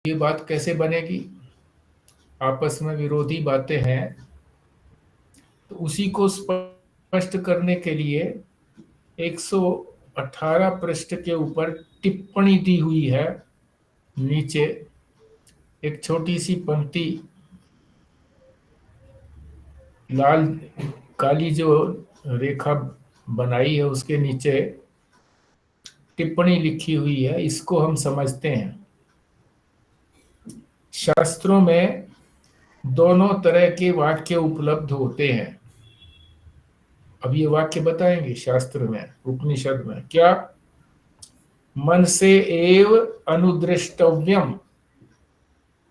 ये बात कैसे बनेगी? आपस में विरोधी बातें हैं, तो उसी को स्पष्ट करने के लिए 118 पृष्ठ के ऊपर टिप्पणी दी हुई है। नीचे एक छोटी सी पंक्ति लाल काली जो रेखा बनाई है उसके नीचे टिप्पणी लिखी हुई है, इसको हम समझते हैं। शास्त्रों में दोनों तरह के वाक्य उपलब्ध होते हैं। अब ये वाक्य बताएंगे शास्त्र में, उपनिषद में क्या? मन से एव अनुदृष्टव्यम,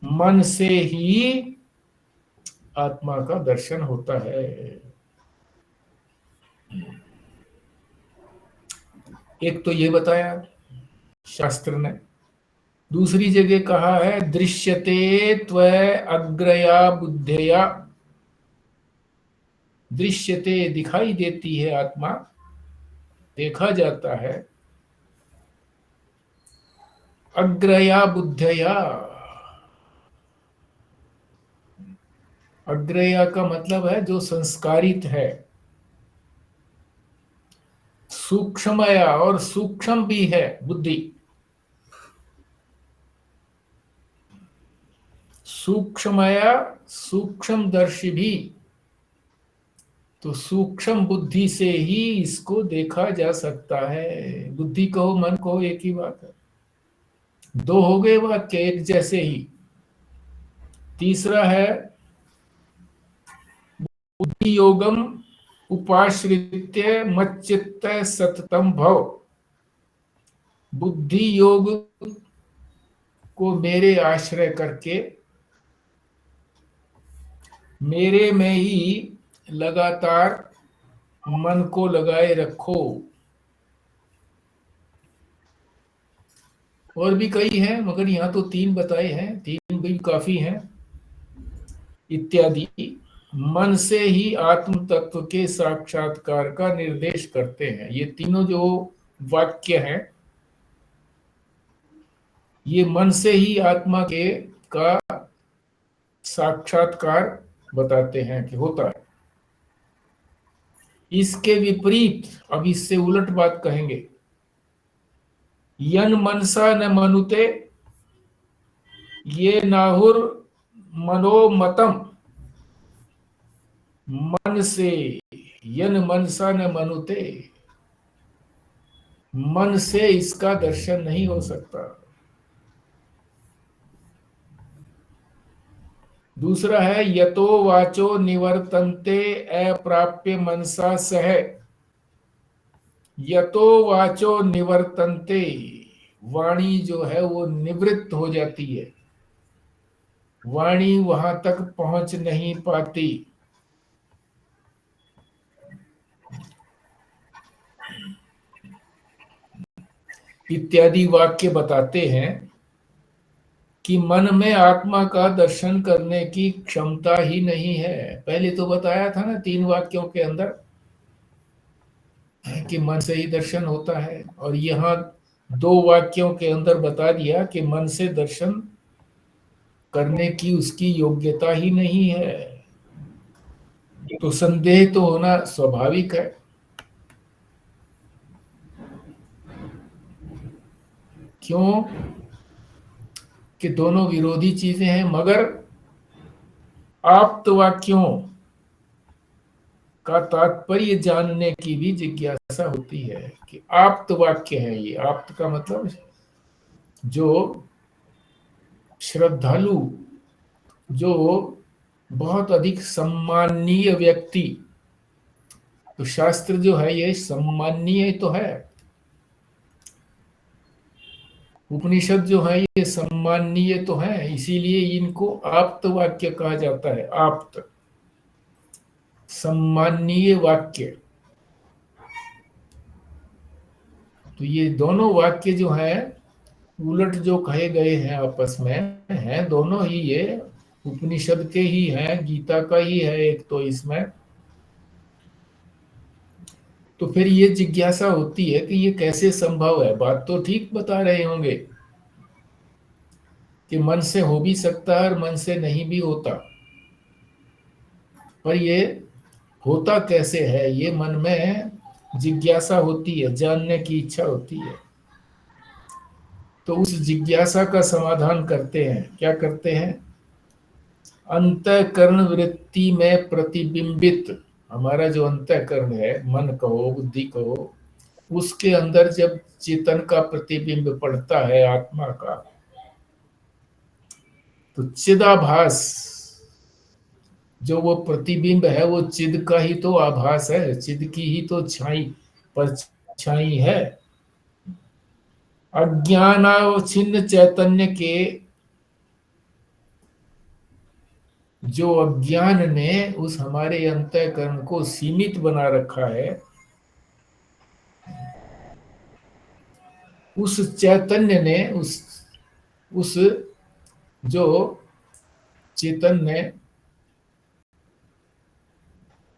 मन से ही आत्मा का दर्शन होता है। एक तो ये बताया शास्त्र ने। दूसरी जगह कहा है दृश्यते त्वय अग्रया बुद्धया, दृश्यते दिखाई देती है आत्मा, देखा जाता है। अग्रया बुद्धया, अग्रया का मतलब है जो संस्कारित है। सूक्ष्मया, और सूक्ष्म भी है बुद्धि। सूक्ष्मया, सूक्ष्मदर्शी भी। तो सूक्ष्म बुद्धि से ही इसको देखा जा सकता है। बुद्धि कहो मन कहो एक ही बात है। दो हो गए वाक्य एक जैसे ही। तीसरा है बुद्धि योगम उपाश्रित्य मच्चित्त सततम भव, बुद्धि योग को मेरे आश्रय करके मेरे में ही लगातार मन को लगाए रखो। और भी कई हैं मगर यहाँ तो 3 बताए हैं, 3 भी काफी हैं। इत्यादि मन से ही आत्म तत्व के साक्षात्कार का निर्देश करते हैं। ये तीनों जो वाक्य हैं ये मन से ही आत्मा के का साक्षात्कार बताते हैं कि होता है। इसके विपरीत अब इससे उलट बात कहेंगे, यन मनसा न मनुते ये नाहुर मनोमतम, मन से यन मनसा न मनुते, मन से इसका दर्शन नहीं हो सकता। दूसरा है यतो वाचो निवर्तन्ते अप्राप्य मनसा सह, यतो वाचो निवर्तन्ते, वाणी जो है वो निवृत्त हो जाती है, वाणी वहां तक पहुंच नहीं पाती। इत्यादि वाक्य बताते हैं कि मन में आत्मा का दर्शन करने की क्षमता ही नहीं है। पहले तो बताया था ना 3 वाक्यों के अंदर कि मन से ही दर्शन होता है, और यहाँ 2 वाक्यों के अंदर बता दिया कि मन से दर्शन करने की उसकी योग्यता ही नहीं है। तो संदेह तो होना स्वाभाविक है। क्यों? कि दोनों विरोधी चीजें हैं, मगर आप्त वाक्यों का तात्पर्य जानने की भी जिज्ञासा होती है कि आप्त वाक्य है ये। आप्त का मतलब जो श्रद्धालु, जो बहुत अधिक सम्माननीय व्यक्ति, तो शास्त्र जो है ये सम्माननीय तो है, उपनिषद जो है ये सम्माननीय तो है, इसीलिए इनको आप्त वाक्य कहा जाता है। आप्त सम्माननीय वाक्य। तो ये दोनों वाक्य जो है उलट जो कहे गए हैं आपस में हैं, दोनों ही ये उपनिषद के ही हैं, गीता का ही है एक तो इसमें। तो फिर ये जिज्ञासा होती है कि ये कैसे संभव है। बात तो ठीक बता रहे होंगे, कि मन से हो भी सकता है और मन से नहीं भी होता, पर ये होता कैसे है, ये मन में जिज्ञासा होती है, जानने की इच्छा होती है। तो उस जिज्ञासा का समाधान करते हैं, क्या करते हैं? अंतःकरण वृत्ति में प्रतिबिंबित, हमारा जो अंतःकरण है, मन कहो बुद्धि कहो, उसके अंदर जब चेतन का प्रतिबिंब पड़ता है आत्मा का, तो चिदाभास, जो वो प्रतिबिंब है वो चिद का ही तो आभास है, चिद की ही तो छाई परछाई है। अज्ञानावच्छिन्न चैतन्य के, जो अज्ञान ने उस हमारे अंतःकरण को सीमित बना रखा है, उस चैतन्य ने, उस जो चेतन ने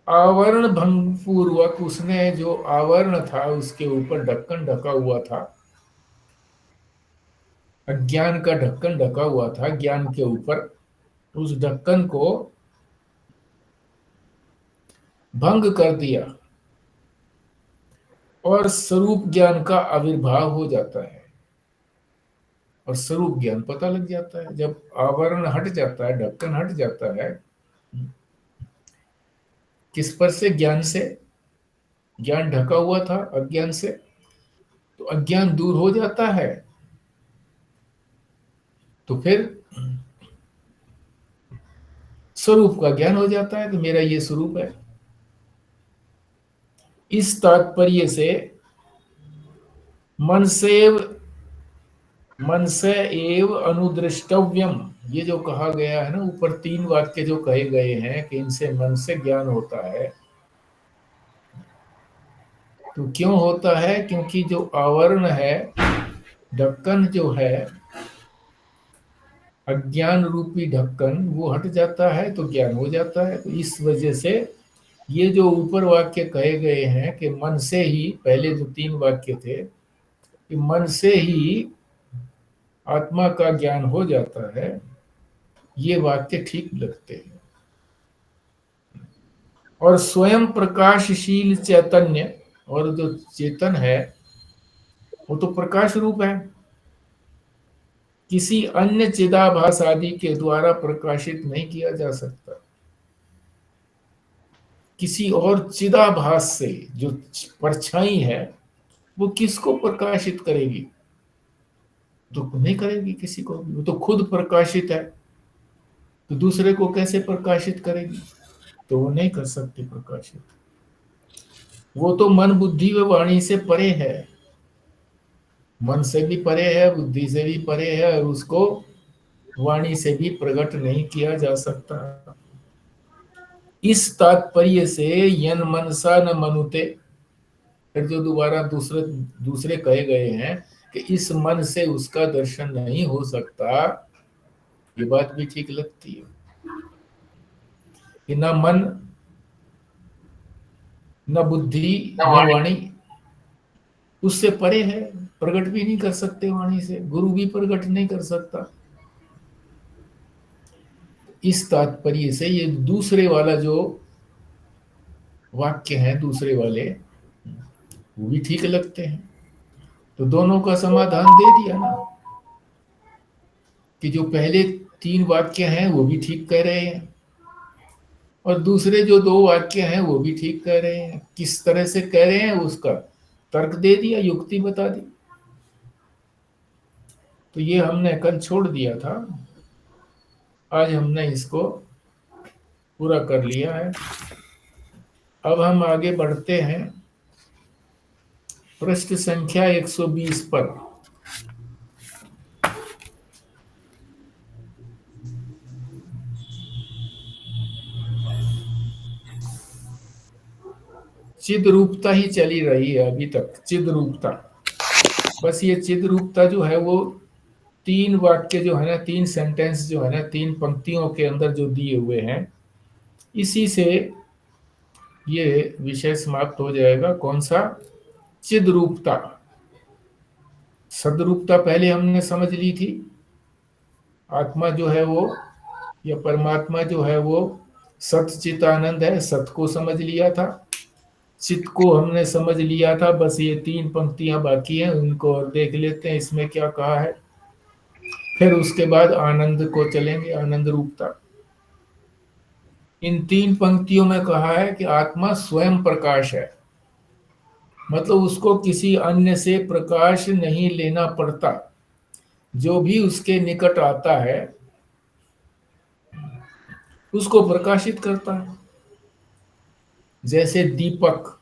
आवरण भंग पूर्वक, उसने जो आवरण था उसके ऊपर ढक्कन ढका हुआ था, अज्ञान का ढक्कन ढका हुआ था ज्ञान के ऊपर, उस ढक्कन को भंग कर दिया और स्वरूप ज्ञान का आविर्भाव हो जाता है। और स्वरूप ज्ञान पता लग जाता है जब आवरण हट जाता है, ढक्कन हट जाता है। किस पर से? ज्ञान से। ज्ञान ढका हुआ था अज्ञान से, तो अज्ञान दूर हो जाता है, तो फिर स्वरूप का ज्ञान हो जाता है कि मेरा ये स्वरूप है। इस तात्पर्य से मन से एव अनुदृष्टव्यम, ये जो कहा गया है ना, ऊपर तीन वाक्य जो कहे गए हैं कि इनसे मन से ज्ञान होता है, तो क्यों होता है? क्योंकि जो आवरण है, ढक्कन जो है, अज्ञान रूपी ढक्कन, वो हट जाता है तो ज्ञान हो जाता है। तो इस वजह से ये जो ऊपर वाक्य कहे गए हैं कि मन से ही, पहले जो तीन वाक्य थे कि मन से ही आत्मा का ज्ञान हो जाता है, ये वाक्य ठीक लगते हैं। और स्वयं प्रकाशशील चैतन्य, और जो चेतन है वो तो प्रकाश रूप है, किसी अन्य चिदाभास आदि के द्वारा प्रकाशित नहीं किया जा सकता। किसी और चिदाभास से जो परछाई है, वो किसको प्रकाशित करेगी? तो नहीं करेगी किसी को, वो तो खुद प्रकाशित है, तो दूसरे को कैसे प्रकाशित करेगी? तो वो नहीं कर सकती प्रकाशित। वो तो मन बुद्धि व वाणी से परे है, मन से भी परे है, बुद्धि से भी परे है, और उसको वाणी से भी प्रकट नहीं किया जा सकता। इस तात्पर्य से यन मनसा न मनुते, फिर जो दोबारा दूसरे दूसरे कहे गए हैं कि इस मन से उसका दर्शन नहीं हो सकता, ये बात भी ठीक लगती है कि न मन, न बुद्धि, न वाणी, उससे परे है, प्रकट भी नहीं कर सकते वाणी से, गुरु भी प्रकट नहीं कर सकता। इस तात्पर्य से ये दूसरे वाला जो वाक्य है, दूसरे वाले, वो भी ठीक लगते हैं। तो दोनों का समाधान दे दिया ना, कि जो पहले तीन वाक्य हैं वो भी ठीक कह रहे हैं, और दूसरे जो दो वाक्य हैं वो भी ठीक कह रहे हैं। किस तरह से कह रहे हैं उसका तर्क दे दिया, युक्ति बता दी। तो ये हमने कल छोड़ दिया था, आज हमने इसको पूरा कर लिया है। अब हम आगे बढ़ते हैं पृष्ठ संख्या 120 पर। चिद रूपता ही चली रही है अभी तक, चिद रूपता। बस ये चिद रूपता जो है वो तीन वाक्य जो है ना, तीन सेंटेंस जो है ना, तीन पंक्तियों के अंदर जो दिए हुए हैं, इसी से ये विषय समाप्त हो जाएगा। कौन सा? चिद रूपता। सदरूपता पहले हमने समझ ली थी, आत्मा जो है वो या परमात्मा जो है वो सत चित आनंद है। सत को समझ लिया था, चित्त को हमने समझ लिया था, बस ये 3 पंक्तियां बाकी हैं, उनको और देख लेते हैं इसमें क्या कहा है। फिर उसके बाद आनंद को चलेंगे, आनंद रूपता। इन 3 पंक्तियों में कहा है कि आत्मा स्वयं प्रकाश है, मतलब उसको किसी अन्य से प्रकाश नहीं लेना पड़ता। जो भी उसके निकट आता है उसको प्रकाशित करता है। जैसे दीपक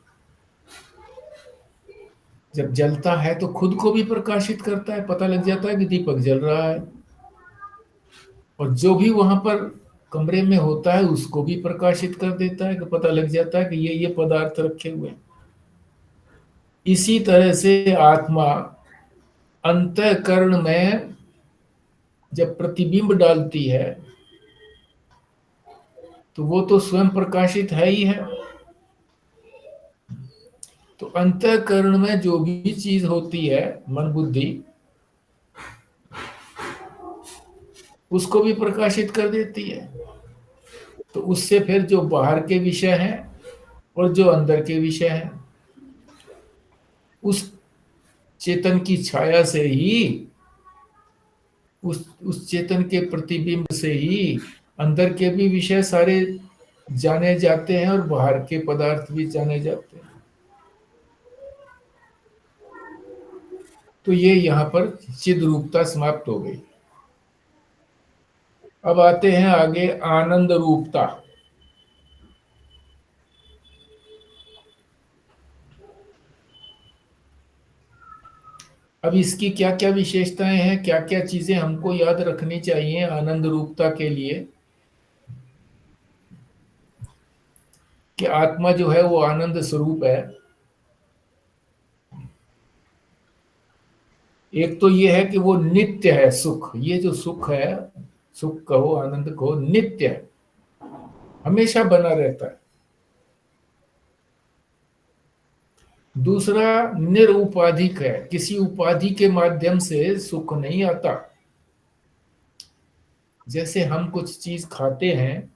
जब जलता है तो खुद को भी प्रकाशित करता है, पता लग जाता है कि दीपक जल रहा है। और जो भी वहां पर कमरे में होता है उसको भी प्रकाशित कर देता है, कि पता लग जाता है कि ये पदार्थ रखे हुए हैं। इसी तरह से आत्मा अंतःकरण में जब प्रतिबिंब डालती है तो वो तो स्वयं प्रकाशित है ही है। तो अंतःकरण में जो भी चीज होती है, मन बुद्धि, उसको भी प्रकाशित कर देती है। तो उससे फिर जो बाहर के विषय हैं और जो अंदर के विषय हैं, उस चेतन की छाया से ही, उस चेतन के प्रतिबिंब से ही अंदर के भी विषय सारे जाने जाते हैं और बाहर के पदार्थ भी जाने जाते हैं। तो ये यहाँ पर चिद रूपता समाप्त हो गई। अब आते हैं आगे आनंद रूपता। अब इसकी क्या क्या विशेषताएं हैं, क्या क्या चीजें हमको याद रखनी चाहिए आनंद रूपता के लिए, कि आत्मा जो है वो आनंद स्वरूप है। एक तो ये है कि वो नित्य है, सुख, ये जो सुख है, सुख कहो आनंद कहो, नित्य है, हमेशा बना रहता है। दूसरा निरुपाधिक है, किसी उपाधि के माध्यम से सुख नहीं आता। जैसे हम कुछ चीज खाते हैं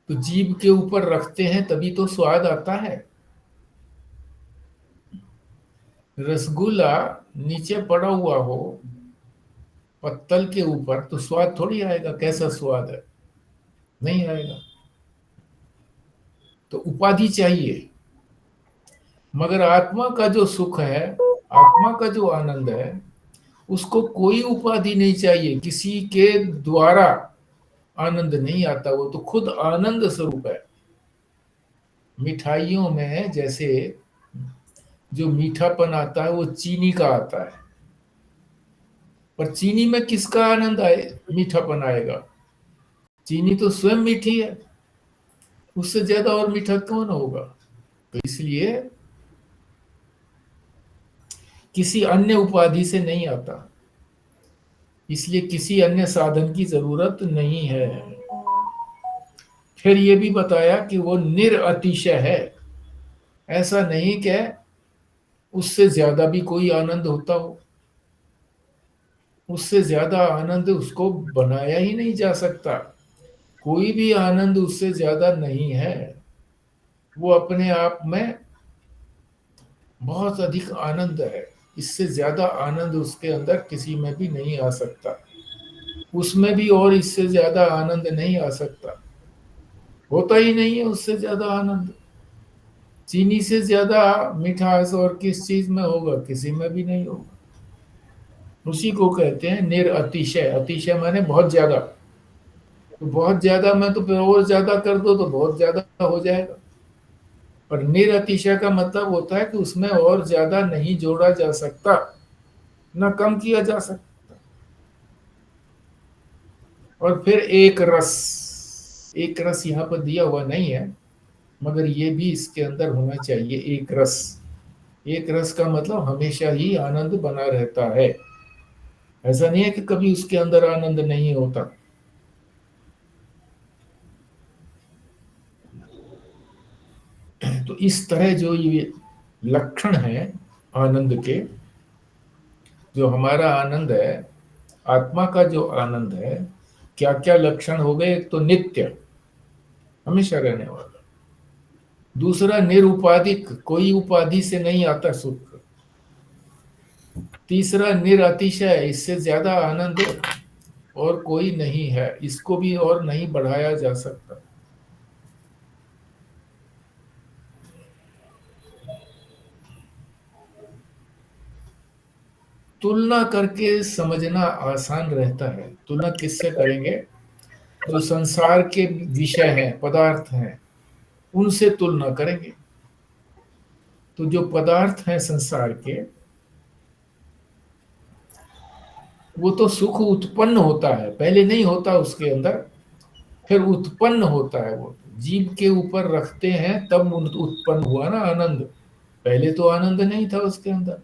तो जीभ के ऊपर रखते हैं तभी तो स्वाद आता है। रसगुल्ला नीचे पड़ा हुआ हो पत्तल के ऊपर तो स्वाद थोड़ी आएगा, कैसा स्वाद है, नहीं आएगा। तो उपाधि चाहिए। मगर आत्मा का जो सुख है, आत्मा का जो आनंद है, उसको कोई उपाधि नहीं चाहिए, किसी के द्वारा आनंद नहीं आता, वो तो खुद आनंद स्वरूप है। मिठाइयों में जैसे जो मीठापन आता है वो चीनी का आता है, पर चीनी में किसका आनंद आए, मीठापन आएगा? चीनी तो स्वयं मीठी है, उससे ज्यादा और मीठा कौन होगा? तो इसलिए किसी अन्य उपाधि से नहीं आता, इसलिए किसी अन्य साधन की जरूरत नहीं है। फिर ये भी बताया कि वो निरअतिशय है, ऐसा नहीं कि उससे ज्यादा भी कोई आनंद होता हो, उससे ज्यादा आनंद उसको बनाया ही नहीं जा सकता। कोई भी आनंद उससे ज्यादा नहीं है। वो अपने आप में बहुत अधिक आनंद है, इससे ज्यादा आनंद उसके अंदर किसी में भी नहीं आ सकता, उसमें भी और इससे ज्यादा आनंद नहीं आ सकता, होता ही नहीं है उससे ज्यादा आनंद। चीनी से ज्यादा मिठास और किस चीज में होगा? किसी में भी नहीं होगा। उसी को कहते हैं निरअतिशय। अतिशय माने बहुत ज्यादा, तो बहुत ज्यादा में तो फिर और ज्यादा कर दो तो बहुत ज्यादा हो जाएगा। पर निरअतिशय का मतलब होता है कि उसमें और ज्यादा नहीं जोड़ा जा सकता, ना कम किया जा सकता। और फिर एक रस, एक रस यहाँ पर दिया हुआ नहीं है, मगर ये भी इसके अंदर होना चाहिए, एक रस। एक रस का मतलब हमेशा ही आनंद बना रहता है, ऐसा नहीं है कि कभी उसके अंदर आनंद नहीं होता। तो इस तरह जो ये लक्षण है आनंद के, जो हमारा आनंद है आत्मा का जो आनंद है, क्या क्या लक्षण हो गए? एक तो नित्य, हमेशा रहने वाला। दूसरा निरुपाधिक, कोई उपाधि से नहीं आता सुख। तीसरा निरतिशय, इससे ज्यादा आनंद और कोई नहीं है, इसको भी और नहीं बढ़ाया जा सकता। तुलना करके समझना आसान रहता है। तुलना किससे करेंगे? जो संसार के विषय हैं, पदार्थ हैं, उनसे तुलना करेंगे। तो जो पदार्थ हैं संसार के, वो तो सुख उत्पन्न होता है, पहले नहीं होता उसके अंदर, फिर उत्पन्न होता है। वो जीव के ऊपर रखते हैं तब उत्पन्न हुआ ना आनंद। पहले तो आनंद नहीं था उसके अंदर।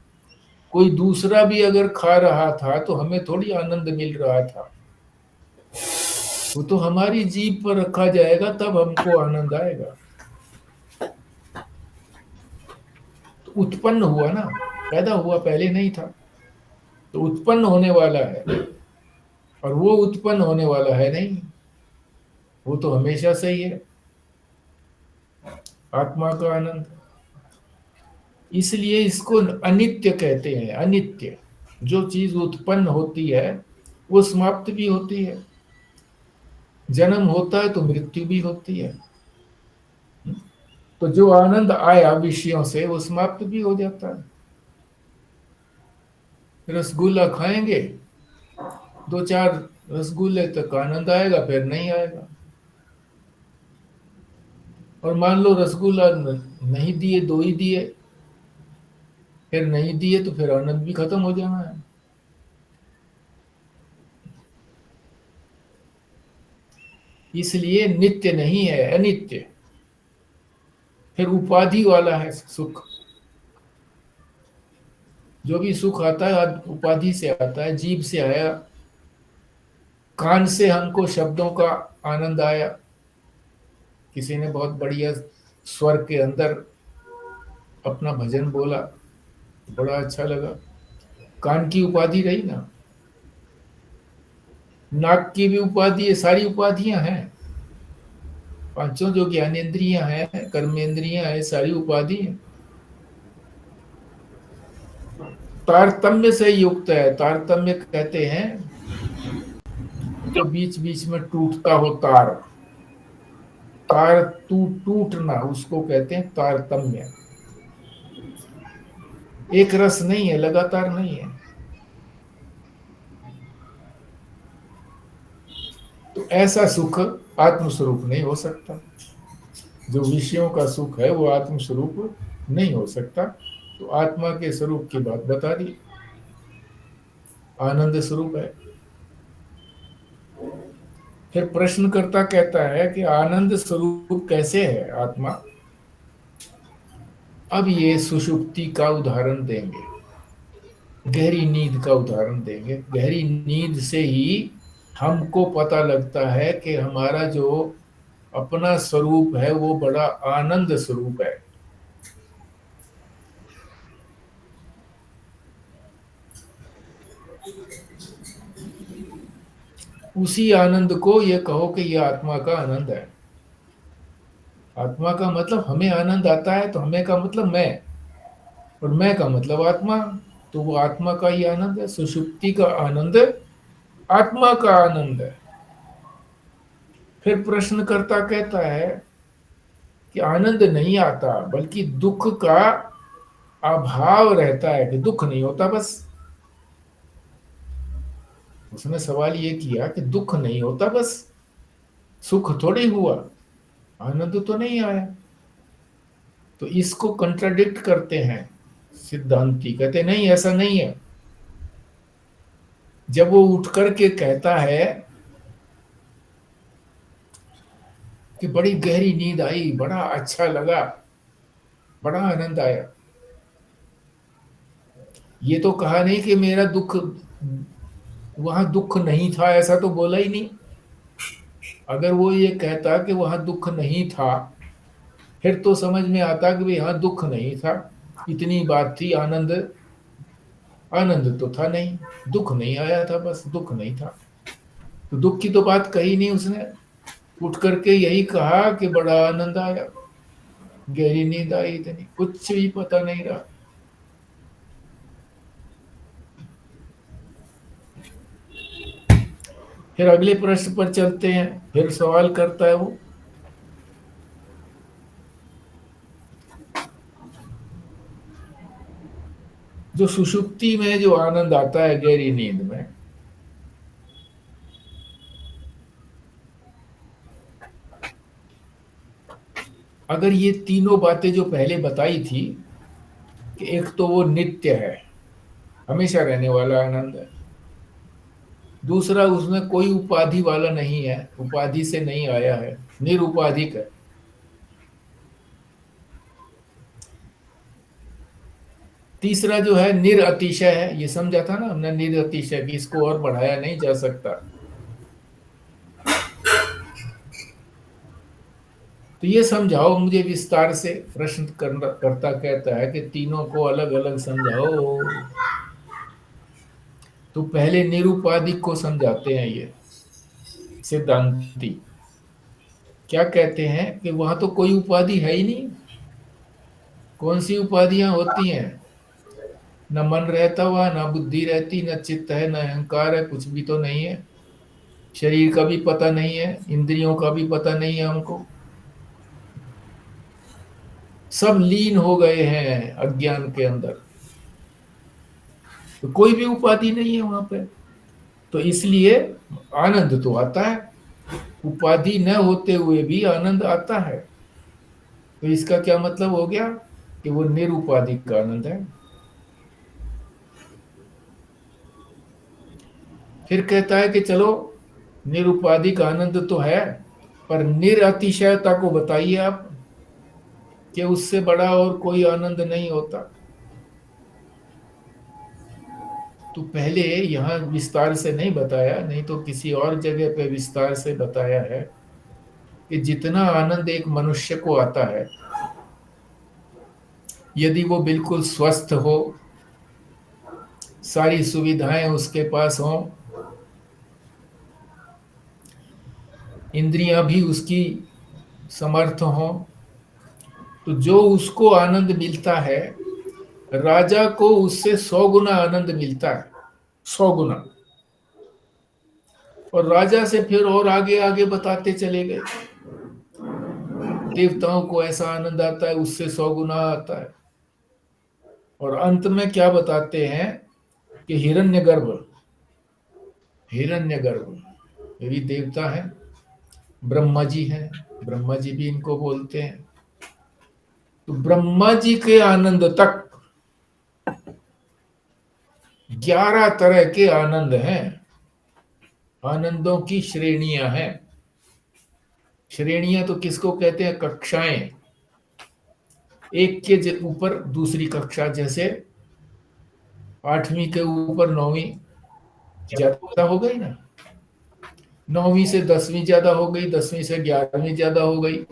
कोई दूसरा भी अगर खा रहा था तो हमें थोड़ी आनंद मिल रहा था। वो तो हमारी जीभ पर रखा जाएगा तब हमको आनंद आएगा। तो उत्पन्न हुआ ना, पैदा हुआ, पहले नहीं था। तो उत्पन्न होने वाला है, और वो उत्पन्न होने वाला है नहीं, वो तो हमेशा से ही है, आत्मा का आनंद। इसलिए इसको अनित्य कहते हैं। अनित्य, जो चीज उत्पन्न होती है वो समाप्त भी होती है। जन्म होता है तो मृत्यु भी होती है। तो जो आनंद आया विषयों से वो समाप्त भी हो जाता है। रसगुल्ला खाएंगे, दो चार रसगुल्ले तक आनंद आएगा, फिर नहीं आएगा। और मान लो रसगुल्ला नहीं दिए, दो ही दिए, फिर नहीं दिए, तो फिर आनंद भी खत्म हो जाना है। इसलिए नित्य नहीं है, अनित्य। फिर उपाधि वाला है सुख। जो भी सुख आता है उपाधि से आता है। जीभ से आया, कान से हमको शब्दों का आनंद आया, किसी ने बहुत बढ़िया स्वर के अंदर अपना भजन बोला, बड़ा अच्छा लगा, कान की उपाधि रही ना। नाक की भी उपाधि है, सारी उपाधियां हैं। पांचों जो ज्ञानेन्द्रियां हैं, कर्मेंद्रियां हैं, सारी उपाधि है। तारतम्य से युक्त है। तारतम्य कहते हैं जो बीच बीच में टूटता हो तार, तार टूटना, उसको कहते हैं तारतम्य। एक रस नहीं है, लगातार नहीं है। तो ऐसा सुख आत्मस्वरूप नहीं हो सकता। जो विषयों का सुख है वो आत्मस्वरूप नहीं हो सकता। तो आत्मा के स्वरूप की बात बता दी, आनंद स्वरूप है। फिर प्रश्नकर्ता कहता है कि आनंद स्वरूप कैसे है आत्मा? अब ये सुषुप्ति का उदाहरण देंगे, गहरी नींद का उदाहरण देंगे। गहरी नींद से ही हमको पता लगता है कि हमारा जो अपना स्वरूप है वो बड़ा आनंद स्वरूप है। उसी आनंद को ये कहो कि ये आत्मा का आनंद है। आत्मा का मतलब हमें आनंद आता है, तो हमें का मतलब मैं, और मैं का मतलब आत्मा। तो वो आत्मा का ही आनंद है। सुषुप्ति का आनंद आत्मा का आनंद है। फिर प्रश्नकर्ता कहता है कि आनंद नहीं आता, बल्कि दुख का अभाव रहता है, कि दुख नहीं होता बस। उसने सवाल ये किया कि दुख नहीं होता बस, सुख थोड़ी हुआ, आनंद तो नहीं आया। तो इसको कंट्राडिक्ट करते हैं सिद्धांती, कहते नहीं ऐसा नहीं है। जब वो उठ करके कहता है कि बड़ी गहरी नींद आई, बड़ा अच्छा लगा, बड़ा आनंद आया, ये तो कहा नहीं कि मेरा दुख, वहां दुख नहीं था, ऐसा तो बोला ही नहीं। अगर वो ये कहता कि वहां दुख नहीं था, फिर तो समझ में आता कि यहाँ दुख नहीं था, इतनी बात थी, आनंद आनंद तो था नहीं, दुख नहीं आया था, बस दुख नहीं था। तो दुख की तो बात कही नहीं उसने, उठ करके यही कहा कि बड़ा आनंद आया, गहरी नींद आई, इतनी कुछ भी पता नहीं रहा। फिर अगले प्रश्न पर चलते हैं, फिर सवाल करता है वो, जो सुषुप्ति में जो आनंद आता है गहरी नींद में, अगर ये तीनों बातें जो पहले बताई थी कि एक तो वो नित्य है, हमेशा रहने वाला आनंद है, दूसरा उसमें कोई उपाधि वाला नहीं है, उपाधि से नहीं आया है, निरुपाधिक है, तीसरा जो है निरअतिशय है, ये समझा था ना हमने, निरअतिशय की इसको और बढ़ाया नहीं जा सकता। तो ये समझाओ मुझे विस्तार से, प्रश्न करता कहता है कि तीनों को अलग अलग समझाओ। तो पहले निरुपाधिक को समझाते हैं ये सिद्धांती। क्या कहते हैं कि वहां तो कोई उपाधि है ही नहीं। कौन सी उपाधियां होती हैं? न मन रहता हुआ, न बुद्धि रहती, न चित्त है, न अहंकार है, कुछ भी तो नहीं है। शरीर का भी पता नहीं है, इंद्रियों का भी पता नहीं है हमको, सब लीन हो गए हैं अज्ञान के अंदर। तो कोई भी उपाधि नहीं है वहां पे। तो इसलिए आनंद तो आता है, उपाधि न होते हुए भी आनंद आता है। तो इसका क्या मतलब हो गया कि वो निरुपाधिक का आनंद है। फिर कहता है कि चलो निरुपाधिक आनंद तो है, पर निरतिशयता को बताइए आप, कि उससे बड़ा और कोई आनंद नहीं होता। तो पहले यहां विस्तार से नहीं बताया, नहीं तो किसी और जगह पे विस्तार से बताया है कि जितना आनंद एक मनुष्य को आता है, यदि वो बिल्कुल स्वस्थ हो, सारी सुविधाएं उसके पास हों, इंद्रियां भी उसकी समर्थ हों, तो जो उसको आनंद मिलता है, राजा को उससे 100 गुना आनंद मिलता है, 100 गुना। और राजा से फिर और आगे आगे बताते चले गए, देवताओं को ऐसा आनंद आता है, उससे 100 गुना आता है। और अंत में क्या बताते हैं कि हिरण्यगर्भ, हिरण्यगर्भ ये भी देवता है, ब्रह्मा जी हैं, ब्रह्मा जी भी इनको बोलते हैं। तो ब्रह्मा जी के आनंद तक 11 तरह के आनंद हैं, आनंदों की श्रेणियां हैं। श्रेणियां तो किसको कहते हैं? कक्षाएं, एक के ऊपर दूसरी कक्षा, जैसे 8वीं के ऊपर 9वीं ज्यादा हो गई ना, 9वीं से 10वीं ज्यादा हो गई, 10वीं से 11वीं ज्यादा हो गई,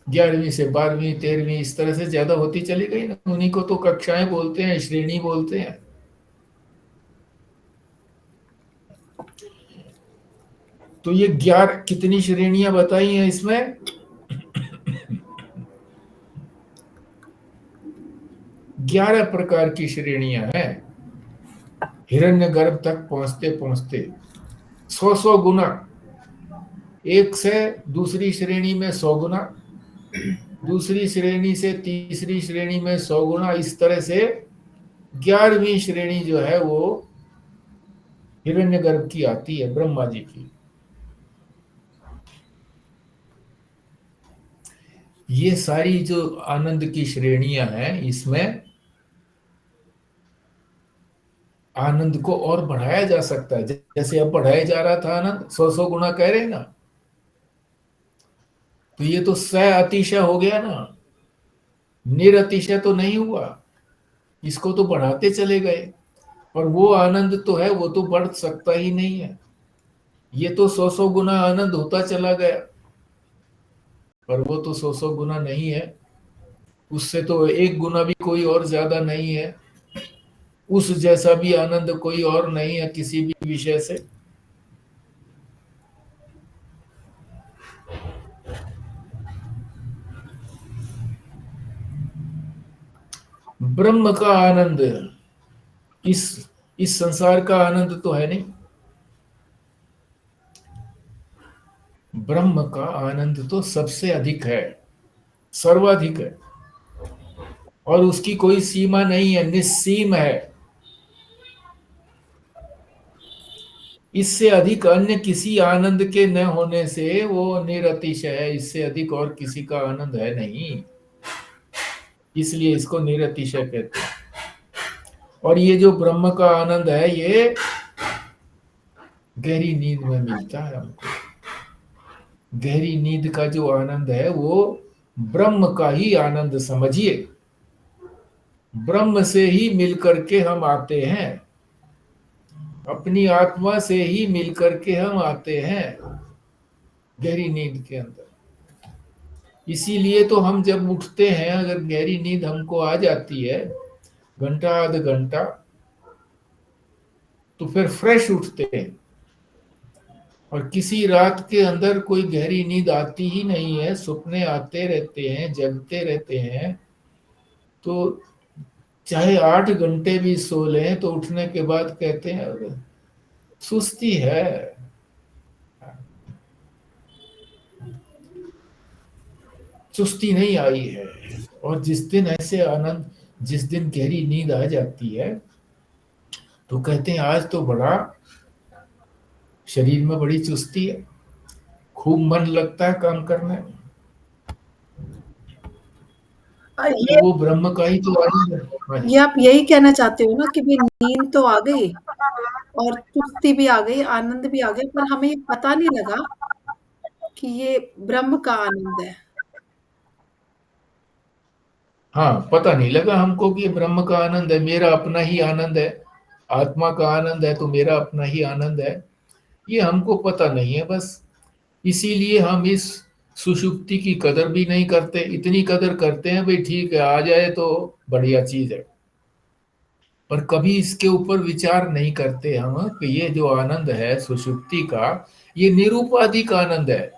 11वीं से 12वीं 13वीं, इस तरह से ज्यादा होती चली गई ना, उन्हीं को तो कक्षाएं बोलते हैं, श्रेणी बोलते हैं। तो ये 11 कितनी श्रेणियां बताई हैं इसमें? 11 प्रकार की श्रेणियां हैं। हिरण्यगर्भ तक पहुंचते पहुंचते 100 गुना, एक से दूसरी श्रेणी में 100 गुना, दूसरी श्रेणी से तीसरी श्रेणी में 100 गुना, इस तरह से 11वीं श्रेणी जो है वो हिरण्यगर्भ की आती है, ब्रह्मा जी की। ये सारी जो आनंद की श्रेणियां हैं, इसमें आनंद को और बढ़ाया जा सकता है, जैसे अब बढ़ाया जा रहा था आनंद, 100 100 गुना कह रहे हैं ना। तो ये तो स अतिशय हो गया ना, निरतिशय तो नहीं हुआ, इसको तो बढ़ाते चले गए। और वो आनंद तो है, वो तो बढ़ सकता ही नहीं है, ये तो 100 100 गुना आनंद होता चला गया, पर वो तो 100 100 गुना नहीं है। उससे तो एक गुना भी कोई और ज्यादा नहीं है, उस जैसा भी आनंद कोई और नहीं है किसी भी विषय से। ब्रह्म का आनंद इस इस संसार का आनंद तो है नहीं। ब्रह्म का आनंद तो सबसे अधिक है, सर्वाधिक है, और उसकी कोई सीमा नहीं है, निस्सीम है। इससे अधिक अन्य किसी आनंद के न होने से वो निरतिशय है, इससे अधिक और किसी का आनंद है नहीं, इसलिए इसको निरतिशय कहते हैं। और ये जो ब्रह्म का आनंद है ये गहरी नींद में मिलता है हमको। गहरी नींद का जो आनंद है वो ब्रह्म का ही आनंद समझिए। ब्रह्म से ही मिलकर के हम आते हैं, अपनी आत्मा से ही मिलकर के हम आते हैं गहरी नींद के अंदर। इसीलिए तो हम जब उठते हैं, अगर गहरी नींद हमको आ जाती है घंटा आध घंटा, तो फिर फ्रेश उठते हैं। और किसी रात के अंदर कोई गहरी नींद आती ही नहीं है, सपने आते रहते हैं, जगते रहते हैं, तो चाहे 8 घंटे भी सो लें तो उठने के बाद कहते हैं "अरे, सुस्ती है"। सुस्ती नहीं आई है। और जिस दिन ऐसे आनंद, जिस दिन गहरी नींद आ जाती है, तो कहते हैं आज तो बड़ा शरीर में बड़ी चुस्ती है, खूब मन लगता है काम करने में। तो ये वो ब्रह्म का ही तो आनंद है। हाँ जी। ये आप यही कहना चाहते हो ना कि भाई नींद तो आ गई और चुस्ती भी आ गई, आनंद भी आ गया, पर हमें ये पता नहीं लगा कि ये ब्रह्म का आनंद है। हाँ, पता नहीं लगा हमको कि ये ब्रह्म का आनंद है, मेरा अपना ही आनंद है। आत्मा का आनंद है तो मेरा अपना ही आनंद है, ये हमको पता नहीं है बस। इसीलिए हम इस सुषुप्ति की कदर भी नहीं करते। इतनी कदर करते हैं भाई ठीक है, आ जाए तो बढ़िया चीज है, पर कभी इसके ऊपर विचार नहीं करते हम कि ये जो आनंद है सुषुप्ति का, ये निरुपाधिक आनंद है,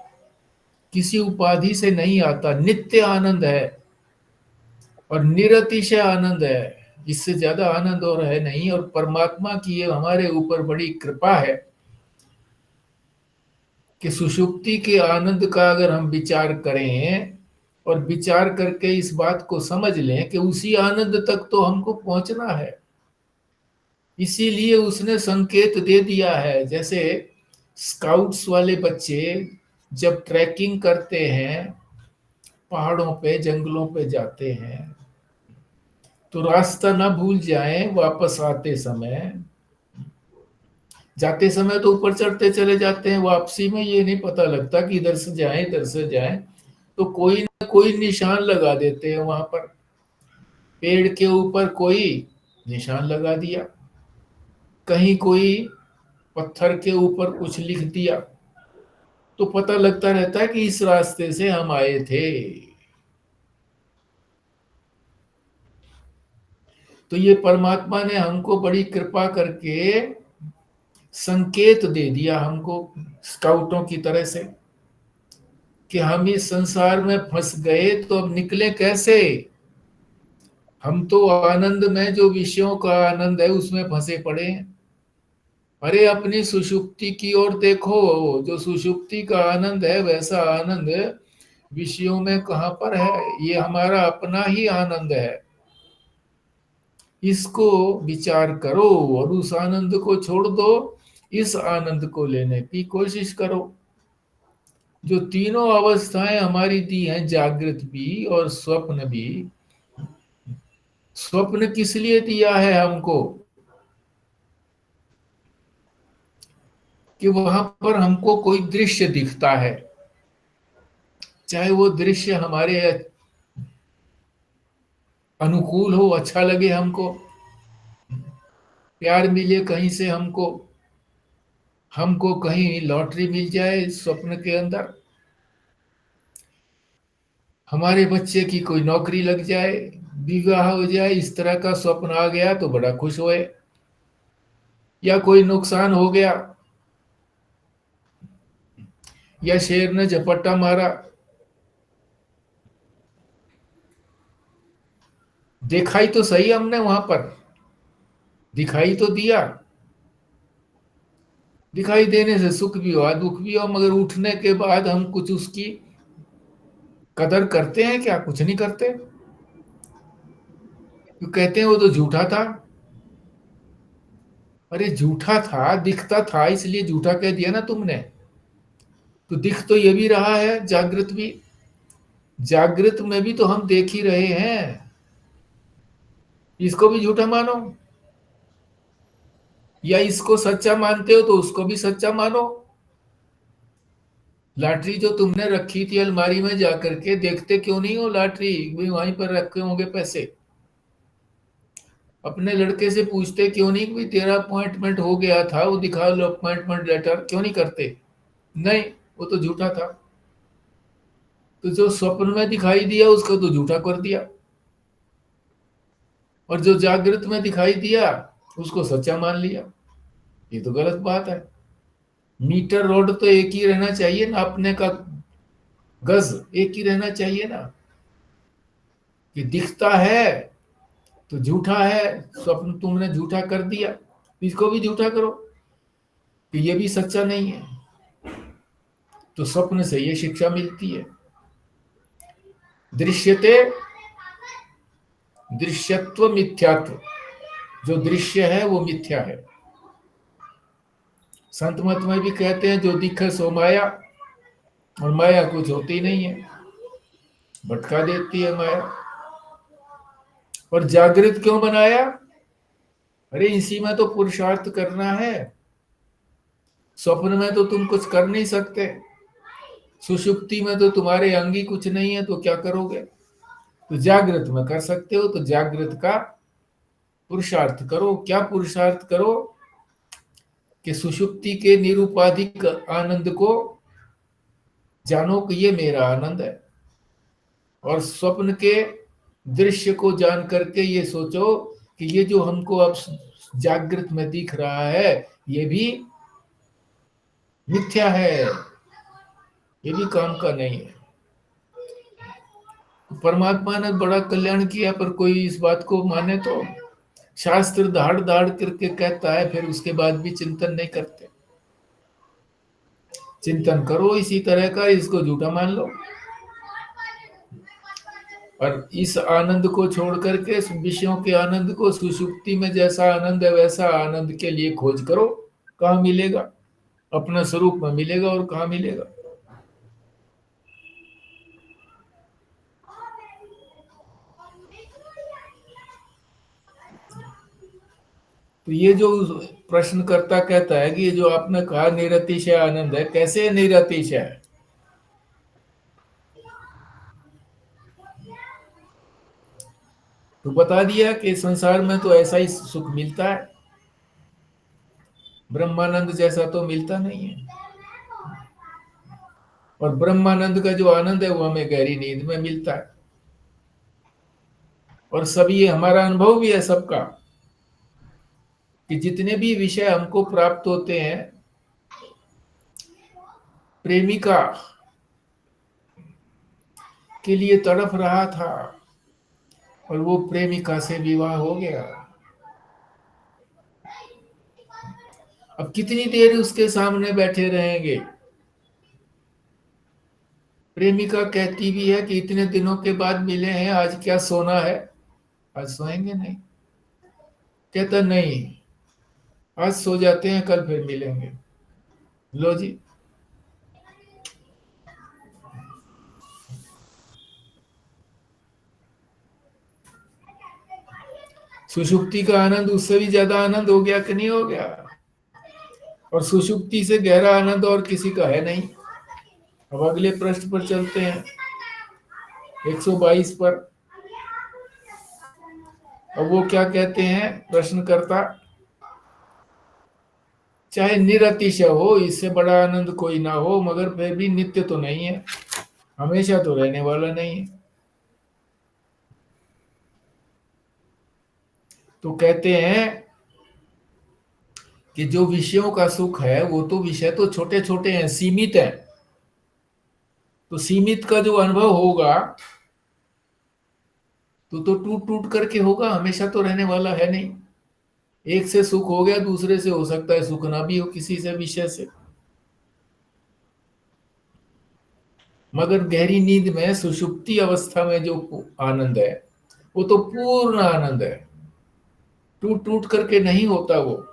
किसी उपाधि से नहीं आता, नित्य आनंद है और निरतिशय आनंद है। इससे ज्यादा आनंद और है नहीं। और परमात्मा की ये हमारे ऊपर बड़ी कृपा है कि सुषुप्ति के आनंद का अगर हम विचार करें और विचार करके इस बात को समझ लें कि उसी आनंद तक तो हमको पहुंचना है, इसीलिए उसने संकेत दे दिया है। जैसे स्काउट्स वाले बच्चे जब ट्रैकिंग करते हैं, पहाड़ों पे जंगलों पे जाते हैं, तो रास्ता ना भूल जाएं वापस आते समय। जाते समय तो ऊपर चढ़ते चले जाते हैं, वापसी में ये नहीं पता लगता कि इधर से जाएं इधर से जाएं, तो कोई ना कोई निशान लगा देते हैं वहां पर। पेड़ के ऊपर कोई निशान लगा दिया, कहीं कोई पत्थर के ऊपर कुछ लिख दिया, तो पता लगता रहता है कि इस रास्ते से हम आए थे। तो ये परमात्मा ने हमको बड़ी कृपा करके संकेत दे दिया हमको, स्काउटों की तरह से, कि हम इस संसार में फंस गए तो अब निकले कैसे। हम तो आनंद में, जो विषयों का आनंद है उसमें फंसे पड़े हैं। अरे अपनी सुषुप्ति की ओर देखो, जो सुषुप्ति का आनंद है वैसा आनंद विषयों में कहां पर है। ये हमारा अपना ही आनंद है, इसको विचार करो और उस आनंद को छोड़ दो, इस आनंद को लेने की कोशिश करो। जो तीनों अवस्थाएं हमारी दी हैं, जागृत भी और स्वप्न भी। स्वप्न किस लिए दिया है हमको, कि वहां पर हमको कोई दृश्य दिखता है, चाहे वो दृश्य हमारे अनुकूल हो, अच्छा लगे हमको, प्यार मिले कहीं से हमको, हमको कहीं लॉटरी मिल जाए स्वप्न के अंदर, हमारे बच्चे की कोई नौकरी लग जाए, विवाह हो जाए, इस तरह का स्वप्न आ गया तो बड़ा खुश होए। या कोई नुकसान हो गया, या शेर ने झपट्टा मारा, दिखाई तो सही हमने वहां पर, दिखाई तो दिया, दिखाई देने से सुख भी हुआ दुख भी हुआ, मगर उठने के बाद हम कुछ उसकी कदर करते हैं क्या? कुछ नहीं करते। तो कहते हैं वो तो झूठा था। अरे झूठा था, दिखता था इसलिए झूठा कह दिया ना तुमने। तो दिख तो ये भी रहा है, जागृत भी, जागृत में भी तो हम देख ही रहे हैं। इसको भी झूठा मानो, या इसको सच्चा मानते हो तो उसको भी सच्चा मानो। लॉटरी जो तुमने रखी थी अलमारी में जाकर के, देखते क्यों नहीं हो लॉटरी? भी वहीं पर रखे होंगे पैसे। अपने लड़के से पूछते क्यों नहीं कि तेरा अपॉइंटमेंट हो गया था, वो दिखा लो अपॉइंटमेंट लेटर, क्यों नहीं करते? नहीं, वो तो झूठा था। तो जो स्वप्न में दिखाई दिया उसको तो झूठा कर दिया, और जो जागृत में दिखाई दिया उसको सच्चा मान लिया। ये तो गलत बात है। मीटर रोड तो एक ही रहना चाहिए ना, अपने का गज एक ही रहना चाहिए ना। कि दिखता है तो झूठा है, स्वप्न तुमने झूठा कर दिया, इसको भी झूठा करो कि ये भी सच्चा नहीं है। तो स्वप्न से ये शिक्षा मिलती है, दृश्यते दृश्यत्व मिथ्यात्व। जो दृश्य है वो मिथ्या है। संत मत में भी कहते हैं जो दिखे सो माया, और माया कुछ होती नहीं है, भटका देती है माया। और जागृत क्यों बनाया? अरे इसी में तो पुरुषार्थ करना है। स्वप्न में तो तुम कुछ कर नहीं सकते, सुषुप्ति में तो तुम्हारे अंग ही कुछ नहीं है, तो क्या करोगे? तो जागृत में कर सकते हो, तो जागृत का पुरुषार्थ करो। क्या पुरुषार्थ करो? कि सुषुप्ति के निरुपाधिक आनंद को जानो कि ये मेरा आनंद है, और स्वप्न के दृश्य को जान करके ये सोचो कि ये जो हमको अब जागृत में दिख रहा है ये भी मिथ्या है, ये भी काम का नहीं है। परमात्मा ने बड़ा कल्याण किया, पर कोई इस बात को माने तो? शास्त्र धाड़ धाड़ करके कहता है, फिर उसके बाद भी चिंतन नहीं करते। चिंतन करो इसी तरह का, इसको झूठा मान लो, और इस आनंद को छोड़ करके विषयों के आनंद को, सुषुप्ति में जैसा आनंद है वैसा आनंद के लिए खोज करो। कहाँ मिलेगा? अपना स्वरूप में मिलेगा, और कहाँ मिलेगा? तो ये जो प्रश्नकर्ता कहता है कि ये जो आपने कहा निरतिशय आनंद है, कैसे निरतिशय है? तो बता दिया कि संसार में तो ऐसा ही सुख मिलता है, ब्रह्मानंद जैसा तो मिलता नहीं है। और ब्रह्मानंद का जो आनंद है वो हमें गहरी नींद में मिलता है। और सब ये हमारा अनुभव भी है सबका, कि जितने भी विषय हमको प्राप्त होते हैं, प्रेमिका के लिए तड़प रहा था और वो प्रेमिका से विवाह हो गया। अब कितनी देर उसके सामने बैठे रहेंगे? प्रेमिका कहती भी है कि इतने दिनों के बाद मिले हैं, आज क्या सोना है? आज सोएंगे नहीं। कहता नहीं, आज सो जाते हैं, कल फिर मिलेंगे। लो जी, सुषुप्ति का आनंद उससे भी ज्यादा आनंद हो गया कि नहीं हो गया? और सुषुप्ति से गहरा आनंद और किसी का है नहीं। अब अगले प्रश्न पर चलते हैं, 122 पर। अब वो क्या कहते हैं प्रश्नकर्ता? चाहे निरतिशय हो, इससे बड़ा आनंद कोई ना हो, मगर फिर भी नित्य तो नहीं है, हमेशा तो रहने वाला नहीं है। तो कहते हैं कि जो विषयों का सुख है वो तो विषय तो छोटे छोटे हैं, सीमित है। तो सीमित का जो अनुभव होगा तो टूट टूट करके होगा, हमेशा तो रहने वाला है नहीं। एक से सुख हो गया, दूसरे से हो सकता है सुख ना भी हो, किसी से विषय से। मगर गहरी नींद में, सुषुप्ति अवस्था में जो आनंद है वो तो पूर्ण आनंद है, टूट टूट करके नहीं होता। वो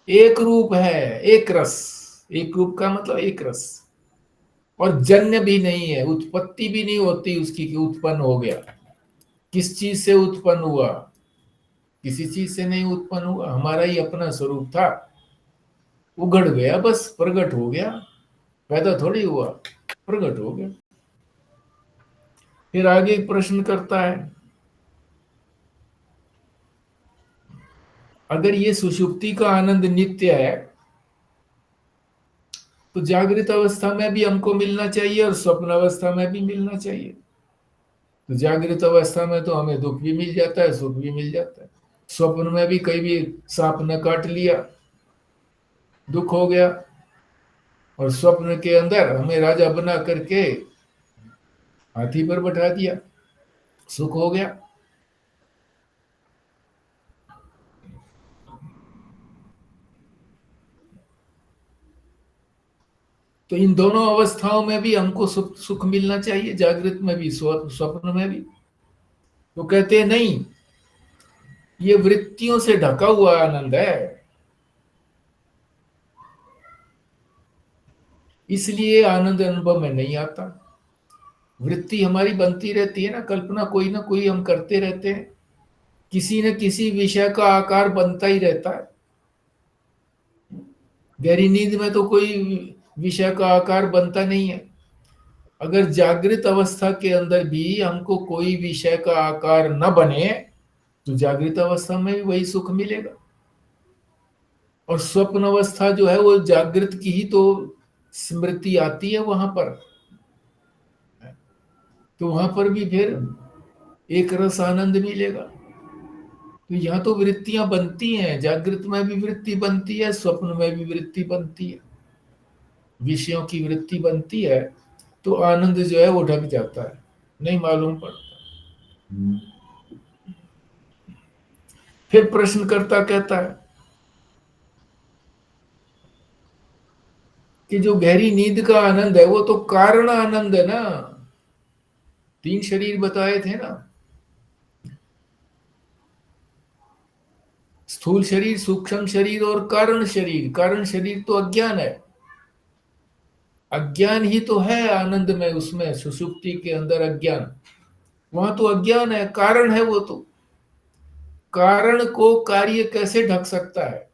एक रूप है, एक रस। एक रूप का मतलब एक रस। और जन्य भी नहीं है, उत्पत्ति भी नहीं होती उसकी कि उत्पन्न हो गया। किस चीज से उत्पन्न हुआ? किसी चीज से नहीं उत्पन्न हुआ, हमारा ही अपना स्वरूप था, उगड़ गया, बस प्रकट हो गया। पैदा थोड़ी हुआ, प्रकट हो गया। फिर आगे एक प्रश्न करता है, अगर ये सुषुप्ति का आनंद नित्य है तो जागृत अवस्था में भी हमको मिलना चाहिए और स्वप्न अवस्था में भी मिलना चाहिए। तो जागृत अवस्था में तो हमें दुख भी मिल जाता है, सुख भी मिल जाता है। स्वप्न में भी कहीं भी सांप ने काट लिया, दुख हो गया। और स्वप्न के अंदर हमें राजा बना करके हाथी पर बैठा दिया, सुख हो गया। तो इन दोनों अवस्थाओं में भी हमको सुख सुख मिलना चाहिए, जागृत में भी, स्वप्न में भी। तो कहते हैं नहीं, ये वृत्तियों से ढका हुआ आनंद है, इसलिए आनंद अनुभव में नहीं आता। वृत्ति हमारी बनती रहती है ना, कल्पना कोई ना कोई हम करते रहते हैं, किसी न किसी विषय का आकार बनता ही रहता है। गहरी नींद में तो कोई विषय का आकार बनता नहीं है। अगर जागृत अवस्था के अंदर भी हमको कोई विषय का आकार न बने तो जागृत अवस्था में भी वही सुख मिलेगा। और स्वप्न अवस्था जो है वो जागृत की ही तो स्मृति आती है वहां पर, तो वहां पर भी फिर एक रस आनंद मिलेगा। तो यहाँ तो वृत्तियां बनती हैं, जागृत में भी वृत्ति बनती है, स्वप्न में भी वृत्ति बनती है, विषयों की वृत्ति बनती है। तो आनंद जो है वो ढक जाता है, नहीं मालूम पड़ता। फिर प्रश्नकर्ता कहता है कि जो गहरी नींद का आनंद है वो तो कारण आनंद है ना। 3 शरीर बताए थे ना, स्थूल शरीर, सूक्ष्म शरीर और कारण शरीर। कारण शरीर तो अज्ञान है, अज्ञान ही तो है आनंद में, उसमें सुषुप्ति के अंदर अज्ञान, वहां तो अज्ञान है, कारण है वो तो। कारण को कार्य कैसे ढक सकता है?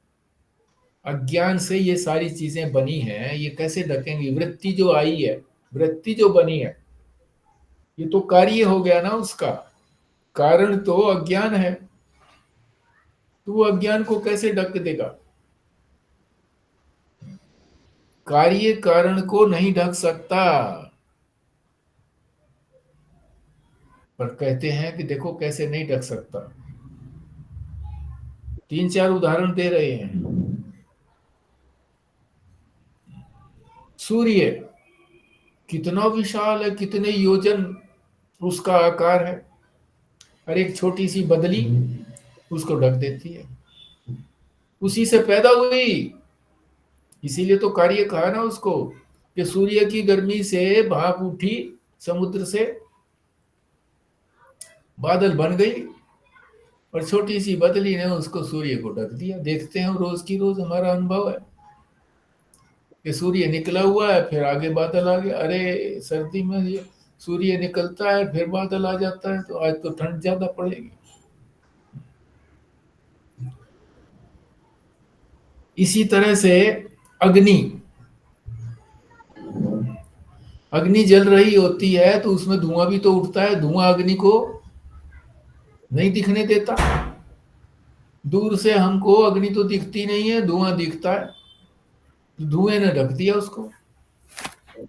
अज्ञान से ये सारी चीजें बनी हैं, ये कैसे ढकेंगी? वृत्ति जो आई है, वृत्ति जो बनी है, ये तो कार्य हो गया ना उसका। कारण तो अज्ञान है, तो वो अज्ञान को कैसे ढक देगा? कार्य कारण को नहीं ढक सकता। पर कहते हैं कि देखो कैसे नहीं ढक सकता। 3-4 उदाहरण दे रहे हैं। सूर्य कितना विशाल है, कितने योजन उसका आकार है, और एक छोटी सी बदली उसको ढक देती है। उसी से पैदा हुई, इसीलिए तो कार्य कहा ना उसको, कि सूर्य की गर्मी से भाप उठी, समुद्र से बादल बन गई, और छोटी सी बदली ने उसको, सूर्य को ढक दिया। देखते हैं रोज की रोज, हमारा अनुभव है कि सूर्य निकला हुआ है, फिर आगे बादल आ गया। अरे सर्दी में ये सूर्य निकलता है फिर बादल आ जाता है, तो आज तो ठंड ज्यादा पड़ेगी। इसी तरह से अग्नि, अग्नि जल रही होती है तो उसमें धुआं भी तो उठता है, धुआं अग्नि को नहीं दिखने देता। दूर से हमको अग्नि तो दिखती नहीं है, धुआं दिखता है, धुएं ने ढक दिया उसको।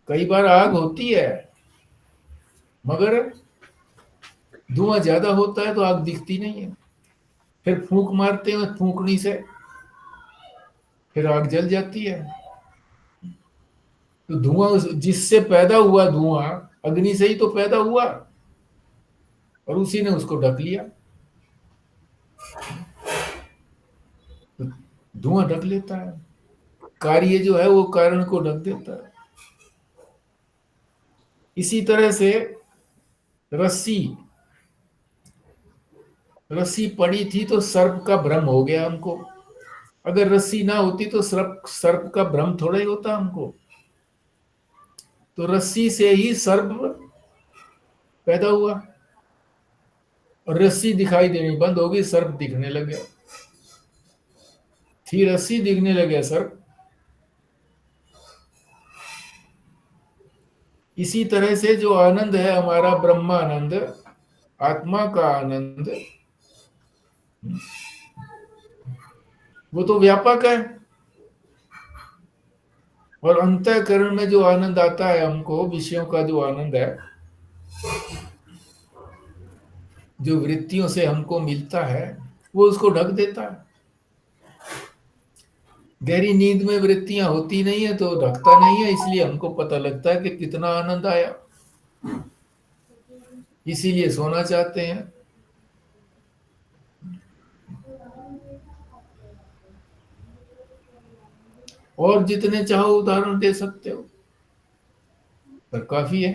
कई बार आग होती है, मगर धुआं ज्यादा होता है तो आग दिखती नहीं है, फिर फूंक मारते हैं फूंकनी से, फिर आग जल जाती है। तो धुआं जिससे पैदा हुआ धुआं अग्नि से ही तो पैदा हुआ, और उसी ने उसको ढक लिया। तो धुआं ढक लेता है, कार्य जो है वो कारण को ढक देता है। इसी तरह से रस्सी रस्सी पड़ी थी तो सर्प का भ्रम हो गया हमको। अगर रस्सी ना होती तो सर्प सर्प का भ्रम थोड़ा ही होता हमको। तो रस्सी से ही सर्प पैदा हुआ, और रस्सी दिखाई देनी बंद हो गई, सर्प दिखने लग गया। थी रस्सी, दिखने लगे सर्प। इसी तरह से जो आनंद है हमारा ब्रह्मानंद, आत्मा का आनंद, वो तो व्यापक है। और अंतःकरण में जो आनंद आता है हमको, विषयों का जो आनंद है, जो वृत्तियों से हमको मिलता है, वो उसको ढक देता है। गहरी नींद में वृत्तियां होती नहीं है तो ढकता नहीं है, इसलिए हमको पता लगता है कि कितना आनंद आया, इसीलिए सोना चाहते हैं। और जितने चाहो उदाहरण दे सकते हो, पर काफी है।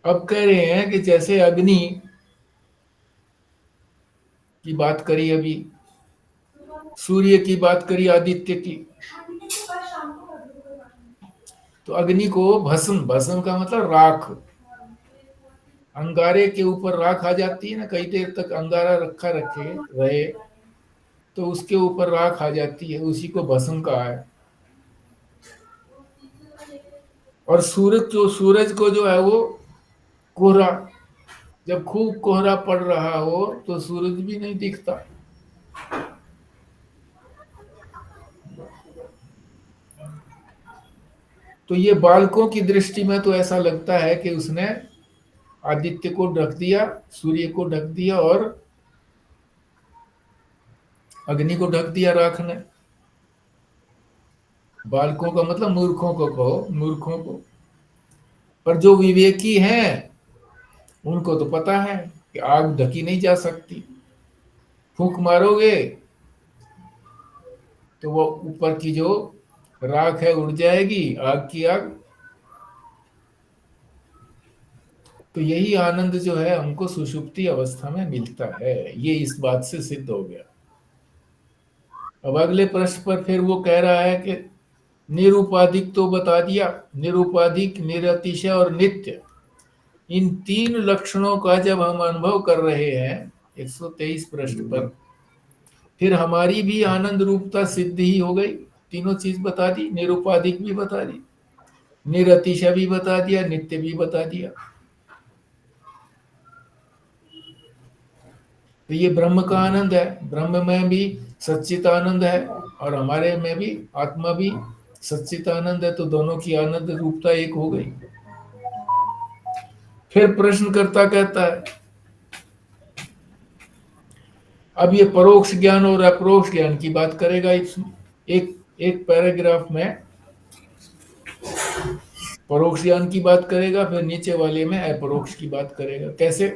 अब कह रहे हैं कि जैसे अग्नि की बात करी, अभी सूर्य की बात करी, आदित्य की, तो अग्नि को भस्म, भस्म का मतलब राख, अंगारे के ऊपर राख आ जाती है ना, कई देर तक अंगारा रखा रखे रहे तो उसके ऊपर राख आ जाती है, उसी को भस्म कहा है। और सूरज को जो है वो कोहरा, जब खूब कोहरा पड़ रहा हो तो सूरज भी नहीं दिखता। तो ये बालकों की दृष्टि में तो ऐसा लगता है कि उसने आदित्य को ढक दिया, सूर्य को ढक दिया, और अग्नि को ढक दिया राख ने। बालकों का मतलब मूर्खों को कहो, मूर्खों को। पर जो विवेकी हैं उनको तो पता है कि आग ढकी नहीं जा सकती, फूंक मारोगे तो वो ऊपर की जो राख है उड़ जाएगी, आग की आग। तो यही आनंद जो है हमको सुषुप्ति अवस्था में मिलता है, ये इस बात से सिद्ध हो गया। अब अगले प्रश्न पर फिर वो कह रहा है कि निरुपाधिक तो बता दिया, निरुपाधिक, निरतिशय और नित्य, इन तीन लक्षणों का जब हम अनुभव कर रहे हैं 123 पृष्ठ पर, फिर हमारी भी आनंद रूपता सिद्ध ही हो गई। तीनों चीज बता दी, निरुपाधिक भी बता दी, निरतिशय भी बता दिया, नित्य भी बता दिया। तो ये ब्रह्म का आनंद है, ब्रह्म में भी सच्चित आनंद है और हमारे में भी आत्मा भी सच्चित आनंद है, तो दोनों की आनंद रूपता एक हो गई। फिर प्रश्नकर्ता कहता है, अब ये परोक्ष ज्ञान और अपरोक्ष ज्ञान की बात करेगा। एक एक पैराग्राफ में परोक्ष ज्ञान की बात करेगा, फिर नीचे वाले में अपरोक्ष की बात करेगा। कैसे?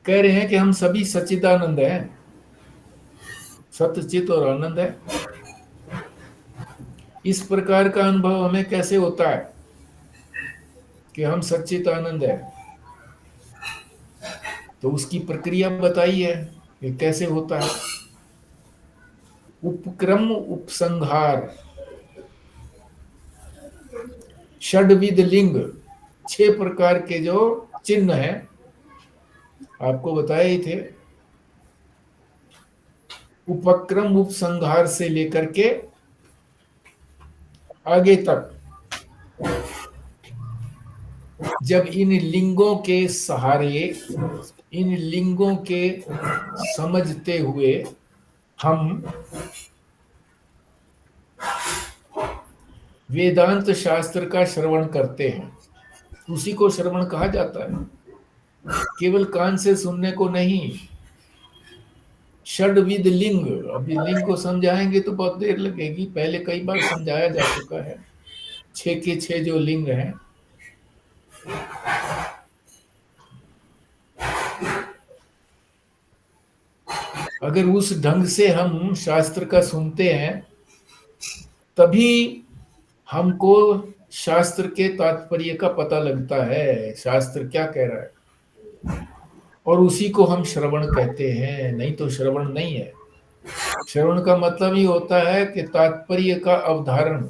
कह रहे हैं कि हम सभी सच्चिदानंद हैं, सत्यचित और आनंद है। इस प्रकार का अनुभव हमें कैसे होता है कि हम सच्चित आनंद है? तो उसकी प्रक्रिया बताई है कि कैसे होता है। उपक्रम उपसंहार, षड्विध लिंग, 6 प्रकार के जो चिन्ह हैं आपको बताए ही थे। उपक्रम उपसंहार से लेकर के आगे तक, जब इन लिंगों के सहारे, इन लिंगों के समझते हुए हम वेदांत शास्त्र का श्रवण करते हैं, उसी को श्रवण कहा जाता है। केवल कान से सुनने को नहीं, षड्विध लिंग। अभी लिंग को समझाएंगे तो बहुत देर लगेगी, पहले कई बार समझाया जा चुका है। 6 के 6 जो लिंग हैं, अगर उस ढंग से हम शास्त्र का सुनते हैं तभी हमको शास्त्र के तात्पर्य का पता लगता है, शास्त्र क्या कह रहा है, और उसी को हम श्रवण कहते हैं। नहीं तो श्रवण नहीं है। श्रवण का मतलब ही होता है कि तात्पर्य का अवधारण,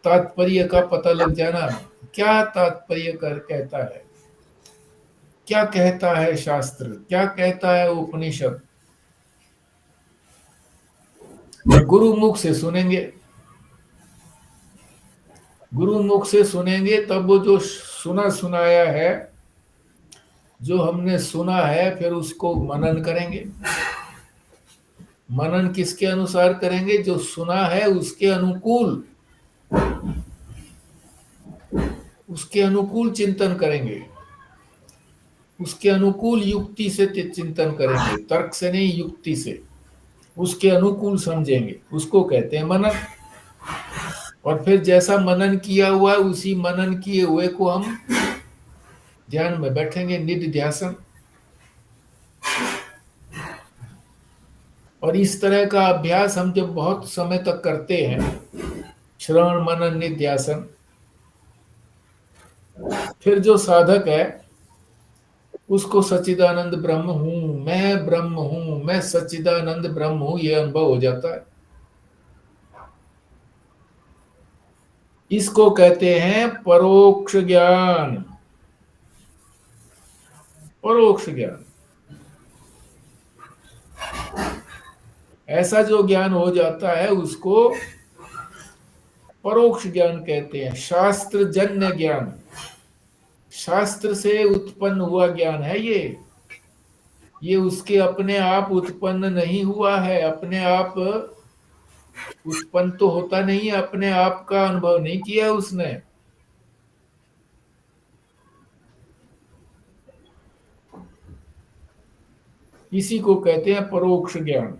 तात्पर्य का पता लग जाना। क्या तात्पर्य कर कहता है, क्या कहता है शास्त्र, क्या कहता है उपनिषद, और गुरु मुख से सुनेंगे। गुरु मुख से सुनेंगे तब वो जो सुना सुनाया है, जो हमने सुना है, फिर उसको मनन करेंगे। मनन किसके अनुसार करेंगे? जो सुना है उसके अनुकूल, उसके अनुकूल चिंतन करेंगे, उसके अनुकूल युक्ति से चिंतन करेंगे, तर्क से नहीं, युक्ति से उसके अनुकूल समझेंगे, उसको कहते हैं मनन। और फिर जैसा मनन किया हुआ है उसी मनन किए हुए को हम ध्यान में बैठेंगे, निधिध्यासन। और इस तरह का अभ्यास हम जब बहुत समय तक करते हैं, श्रवण मनन निध्यासन, फिर जो साधक है उसको सच्चिदानंद ब्रह्म हूं, मैं ब्रह्म हूं, मैं सच्चिदानंद ब्रह्म हूं, यह अनुभव हो जाता है। इसको कहते हैं परोक्ष ज्ञान। परोक्ष ज्ञान, ऐसा जो ज्ञान हो जाता है उसको परोक्ष ज्ञान कहते हैं। शास्त्र जन्य ज्ञान, शास्त्र से उत्पन्न हुआ ज्ञान है ये उसके अपने आप उत्पन्न नहीं हुआ है। अपने आप उत्पन्न तो होता नहीं है, अपने आप का अनुभव नहीं किया उसने। इसी को कहते हैं परोक्ष ज्ञान।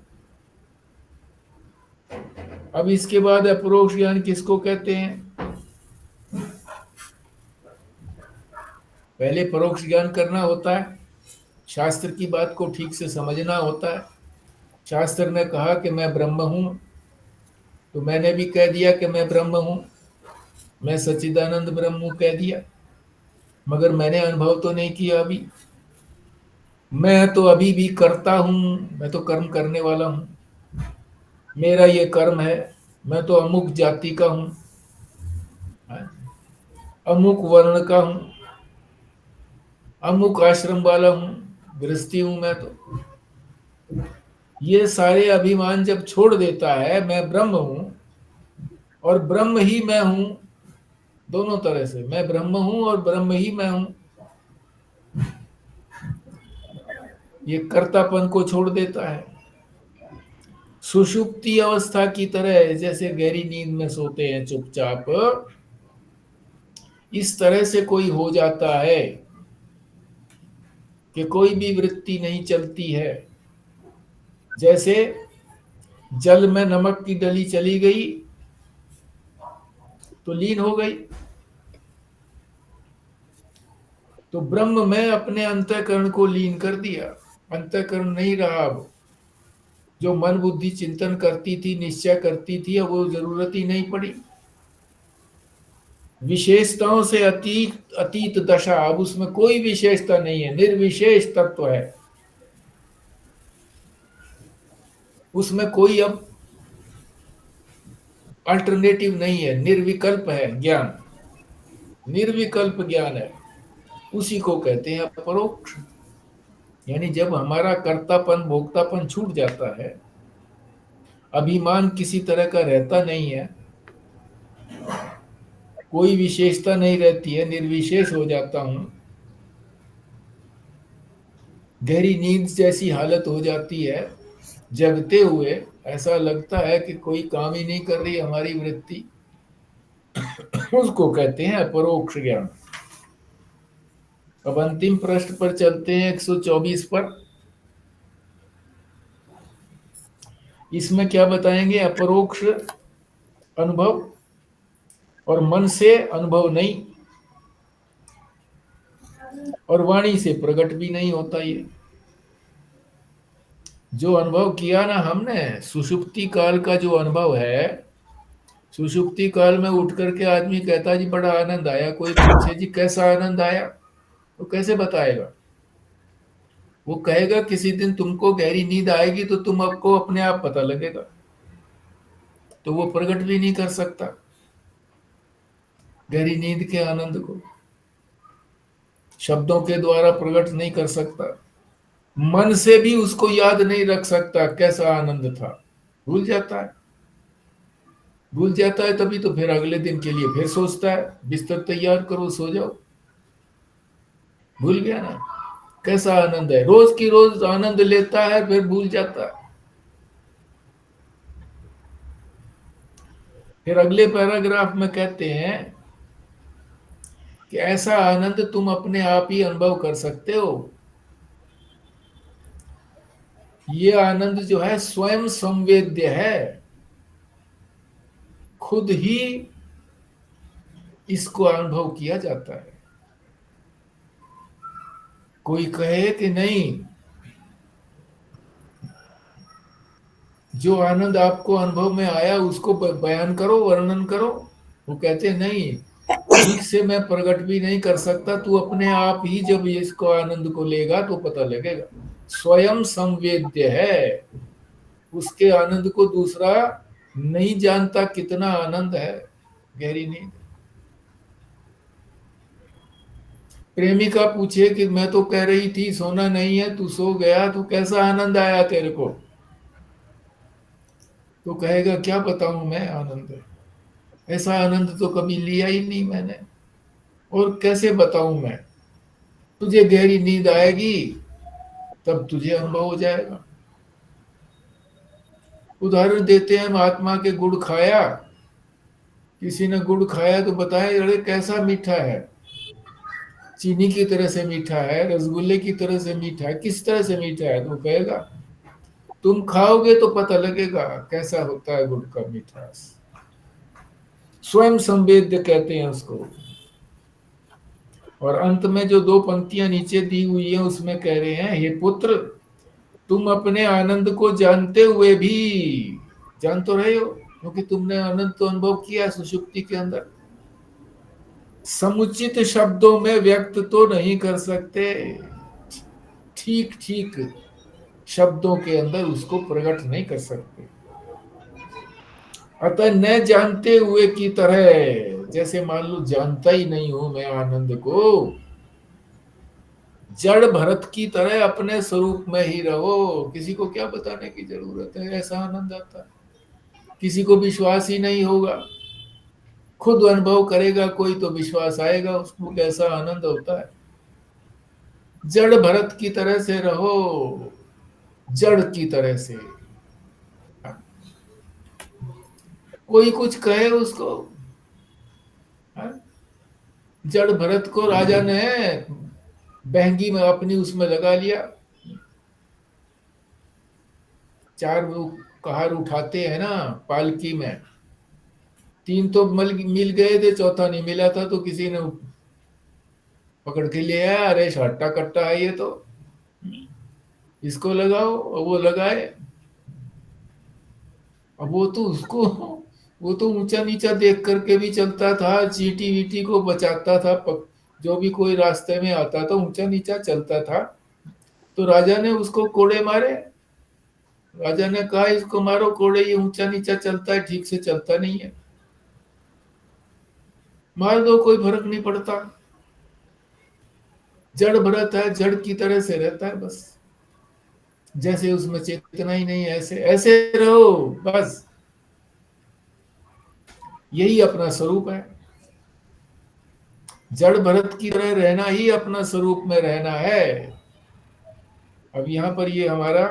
अब इसके बाद अपरोक्ष ज्ञान किसको कहते हैं? पहले परोक्ष ज्ञान करना होता है, शास्त्र की बात को ठीक से समझना होता है। शास्त्र ने कहा कि मैं ब्रह्म हूं, तो मैंने भी कह दिया कि मैं ब्रह्म हूं, मैं सच्चिदानंद ब्रह्म हूं कह दिया, मगर मैंने अनुभव तो नहीं किया अभी। मैं तो अभी भी करता हूं, मैं तो कर्म करने वाला हूं, मेरा ये कर्म है, मैं तो अमुक जाति का हूं, अमुक वर्ण का हूं, अमुक आश्रम वाला हूं, गृहस्थी हूं मैं तो। ये सारे अभिमान जब छोड़ देता है, मैं ब्रह्म हूं और ब्रह्म ही मैं हूं, दोनों तरह से मैं ब्रह्म हूं और ब्रह्म ही मैं हूं, ये कर्तापन को छोड़ देता है। सुषुप्ति अवस्था की तरह, जैसे गहरी नींद में सोते हैं चुपचाप, इस तरह से कोई हो जाता है कि कोई भी वृत्ति नहीं चलती है। जैसे जल में नमक की डली चली गई तो लीन हो गई, तो ब्रह्म में अपने अंतःकरण को लीन कर दिया, अंतःकरण नहीं रहा अब। जो मन बुद्धि चिंतन करती थी, निश्चय करती थी, अब वो जरूरत ही नहीं पड़ी। विशेषताओं से अतीत अतीत दशा, अब उसमें कोई विशेषता नहीं है, निर्विशेष तत्व है उसमें, कोई अब अल्टरनेटिव नहीं है, निर्विकल्प है ज्ञान, निर्विकल्प ज्ञान है। उसी को कहते हैं परोक्ष। यानी जब हमारा कर्तापन भोक्तापन छूट जाता है, अभिमान किसी तरह का रहता नहीं है, कोई विशेषता नहीं रहती है, निर्विशेष हो जाता हूं, गहरी नींद जैसी हालत हो जाती है, जगते हुए ऐसा लगता है कि कोई काम ही नहीं कर रही हमारी वृत्ति, उसको कहते हैं परोक्ष ज्ञान। अब अंतिम प्रश्न पर चलते हैं, 124 पर। इसमें क्या बताएंगे? अपरोक्ष अनुभव और मन से अनुभव नहीं, और वाणी से प्रकट भी नहीं होता। ये जो अनुभव किया ना हमने, सुषुप्ति काल का जो अनुभव है, सुषुप्ति काल में उठ करके आदमी कहता जी बड़ा आनंद आया, कोई पूछे जी कैसा आनंद आया, तो कैसे बताएगा? वो कहेगा किसी दिन तुमको गहरी नींद आएगी तो तुम आपको अपने आप पता लगेगा, तो वो प्रकट भी नहीं कर सकता गहरी नींद के आनंद को, शब्दों के द्वारा प्रकट नहीं कर सकता, मन से भी उसको याद नहीं रख सकता कैसा आनंद था, भूल जाता है। भूल जाता है तभी तो फिर अगले दिन के लिए फिर सोचता है बिस्तर तैयार करो सो जाओ, भूल गया ना कैसा आनंद है। रोज की रोज आनंद लेता है फिर भूल जाता है। फिर अगले पैराग्राफ में कहते हैं कि ऐसा आनंद तुम अपने आप ही अनुभव कर सकते हो। ये आनंद जो है स्वयं संवेद्य है, खुद ही इसको अनुभव किया जाता है। कोई कहे कि नहीं, जो आनंद आपको अनुभव में आया उसको बयान करो, वर्णन करो, वो कहते नहीं, ठीक से मैं प्रकट भी नहीं कर सकता, तू अपने आप ही जब इसको आनंद को लेगा तो पता लगेगा। स्वयं संवेद्य है, उसके आनंद को दूसरा नहीं जानता कितना आनंद है गहरी नींद। प्रेमिका पूछे कि मैं तो कह रही थी सोना नहीं है, तू सो गया, तो कैसा आनंद आया तेरे को? तो कहेगा क्या बताऊं मैं आनंद, ऐसा आनंद तो कभी लिया ही नहीं मैंने, और कैसे बताऊं मैं? तुझे गहरी नींद आएगी तब तुझे अनुभव हो जाएगा। उदाहरण देते हैं, महात्मा के गुड़ खाया, किसी ने गुड़ खाया तो बताए अरे कैसा मीठा है, चीनी की तरह से मीठा है, रसगुल्ले की तरह से मीठा है, किस तरह से मीठा है? तो कहेगा तुम खाओगे तो पता लगेगा कैसा होता है गुड़ का मिठास। स्वयं संवेद्य कहते हैं उसको। और अंत में जो दो पंक्तियां नीचे दी हुई है उसमें कह रहे हैं, हे पुत्र तुम अपने आनंद को जानते हुए भी, जान तो रहे हो क्योंकि तुमने आनंद तो अनुभव किया सुषुप्ति के अंदर, समुचित शब्दों में व्यक्त तो नहीं कर सकते, ठीक ठीक शब्दों के अंदर उसको प्रकट नहीं कर सकते। अतः न जानते हुए की तरह, जैसे मान लो जानता ही नहीं हूं मैं आनंद को, जड़ भरत की तरह अपने स्वरूप में ही रहो। किसी को क्या बताने की जरूरत है, ऐसा आनंद आता है, किसी को विश्वास ही नहीं होगा, खुद अनुभव करेगा कोई तो विश्वास आएगा उसको कैसा आनंद होता है। जड़ भरत की तरह से रहो, जड़ की तरह से। कोई कुछ कहे उसको, जड़ भरत को राजा ने बहंगी में अपनी उसमें लगा लिया, चार वो कहार उठाते हैं ना पालकी में, तीन तो मिल गए थे, चौथा नहीं मिला था तो किसी ने पकड़ के ले आया, अरे हट्टा कट्टा है ये तो, इसको लगाओ, और वो लगाए। अब वो तो उसको, वो तो ऊंचा नीचा देख करके भी चलता था, चींटी वीटी को बचाता था, जो भी कोई रास्ते में आता था ऊंचा नीचा चलता था, तो राजा ने उसको कोड़े मारे। राजा ने कहा इसको मारो कोड़े, ये ऊंचा नीचा चलता है, ठीक से चलता नहीं है, मार दो कोई फर्क नहीं पड़ता। जड़ भरत है, जड़ की तरह से रहता है बस, जैसे उसमें चेतना ही नहीं है, ऐसे ऐसे रहो बस, यही अपना स्वरूप है। जड़ भरत की तरह रहना ही अपना स्वरूप में रहना है। अब यहां पर ये हमारा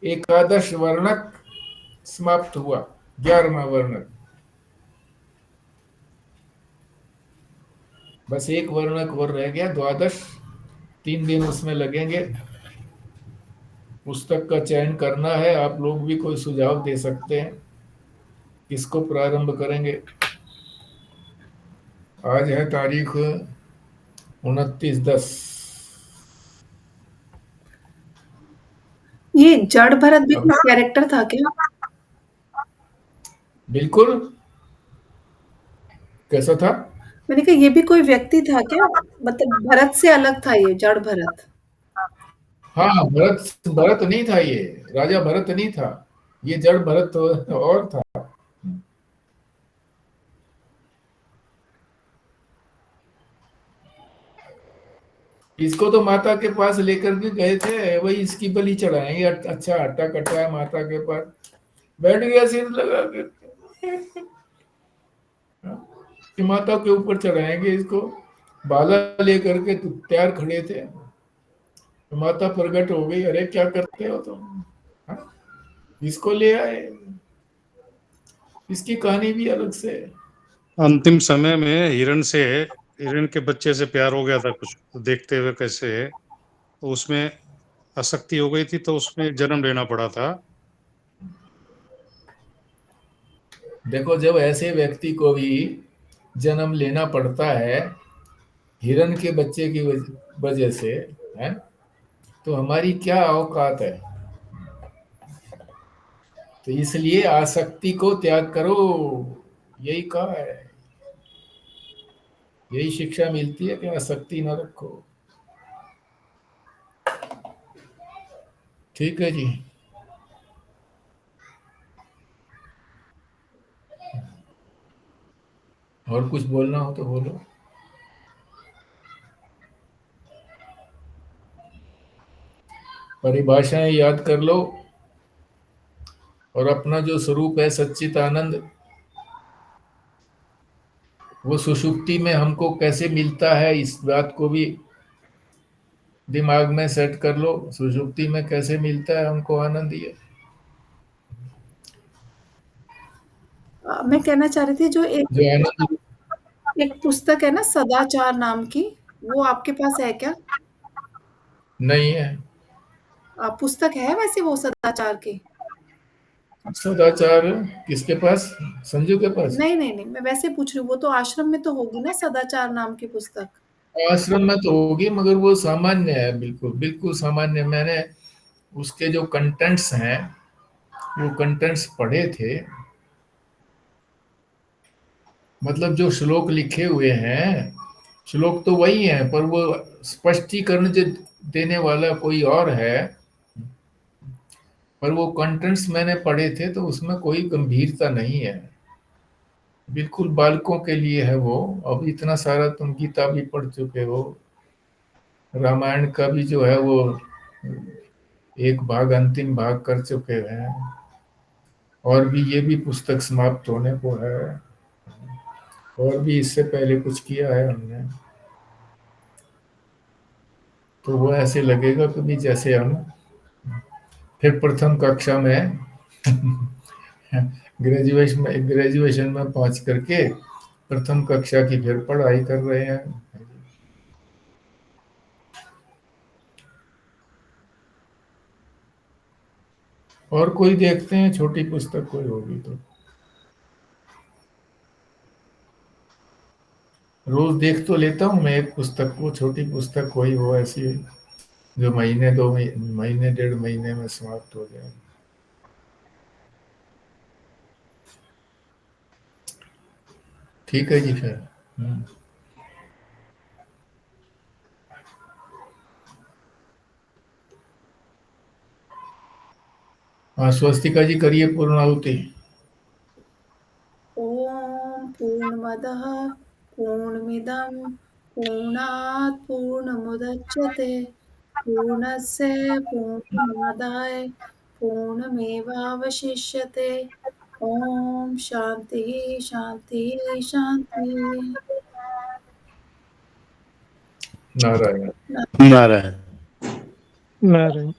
एकादश वर्णक समाप्त हुआ, 11वां वर्णक। बस एक वर्णक और रह गया, द्वादश। 3 दिन उसमें लगेंगे। पुस्तक का चयन करना है। आप लोग भी कोई सुझाव दे सकते हैं, किसको प्रारंभ करेंगे? आज है तारीख 29/10। ये जड़ भरत भी अब कोई कैरेक्टर था क्या? बिल्कुल। कैसा था? मैंने कहा ये भी कोई व्यक्ति था क्या? मतलब भरत से अलग था ये जड़ भरत। हाँ, भरत भरत नहीं था ये। राजा भरत नहीं था ये, जड़ भरत और था। इसको तो माता के पास लेकर के गए थे, वही इसकी बलि चढ़ाएंगे। अच्छा, आटा कटा है माता के पास, बैठ गया सिर लगा के। कि माता के ऊपर चढ़ाएंगे इसको। बाला लेकर के तैयार खड़े थे, तो माता प्रकट हो गई। अरे क्या करते हो तुम? हाँ? इसको ले आए। इसकी कहानी भी अलग से है। अंतिम समय में हिरण के बच्चे से प्यार हो गया था कुछ, तो देखते हुए कैसे है, तो उसमें आसक्ति हो गई थी, तो उसमें जन्म लेना पड़ा था। देखो, जब ऐसे व्यक्ति को भी जन्म लेना पड़ता है हिरण के बच्चे की वजह से, है, तो हमारी क्या औकात है? तो इसलिए आसक्ति को त्याग करो, यही कहा है। यही शिक्षा मिलती है कि आसक्ति न रखो। ठीक है जी। और कुछ बोलना हो तो बोलो। परिभाषाएं याद कर लो, और अपना जो स्वरूप है सच्चित आनंद, वो सुषुप्ति में हमको कैसे मिलता है, इस बात को भी दिमाग में सेट कर लो। सुषुप्ति में कैसे मिलता है हमको आनंद ये। मैं कहना चाह रही थी जो जो आनंद एक पुस्तक है ना सदाचार नाम की, वो आपके पास है क्या? नहीं है। पुस्तक है वैसे वो सदाचार की? सदाचार किसके पास? संजू के पास? नहीं, नहीं, नहीं, मैं वैसे पूछ रही हूँ, वो तो आश्रम में तो होगी ना सदाचार नाम की पुस्तक? आश्रम में तो होगी, मगर वो सामान्य है, बिल्कुल बिल्कुल सामान्य। मैंने उसके जो कंटेंट्स हैं वो कंटेंट्स पढ़े थे। मतलब जो श्लोक लिखे हुए हैं, श्लोक तो वही है, पर वो स्पष्टीकरण जो देने वाला कोई और है। पर वो कंटेंट्स मैंने पढ़े थे, तो उसमें कोई गंभीरता नहीं है। बिल्कुल बालकों के लिए है वो। अब इतना सारा तुम गीता भी पढ़ चुके हो, रामायण का भी जो है वो एक भाग, अंतिम भाग कर चुके हैं, और भी ये भी पुस्तक समाप्त होने को है, और भी इससे पहले कुछ किया है हमने। तो वो ऐसे लगेगा कभी जैसे हम फिर प्रथम कक्षा में ग्रेजुएशन में पहुंच करके प्रथम कक्षा की फिर पढ़ाई कर रहे हैं। और कोई देखते हैं, छोटी पुस्तक कोई होगी तो। रोज देख तो लेता हूँ मैं एक पुस्तक को, छोटी पुस्तक कोई हो ऐसी जो महीने 2 महीने 1.5 महीने में समाप्त हो जाए। ठीक है जी फिर। हाँ, स्वस्तिका जी करिए पूर्णाहुति। ॐ पूर्णमदः पूर्णमिदं पूर्णात् पूर्णमुदच्यते पूर्णस्य पूर्णमादाय पूर्णमेवावशिष्यते। ॐ शान्तिः, शान्तिः, शान्तिः। नारायण। नारायण। नारायण।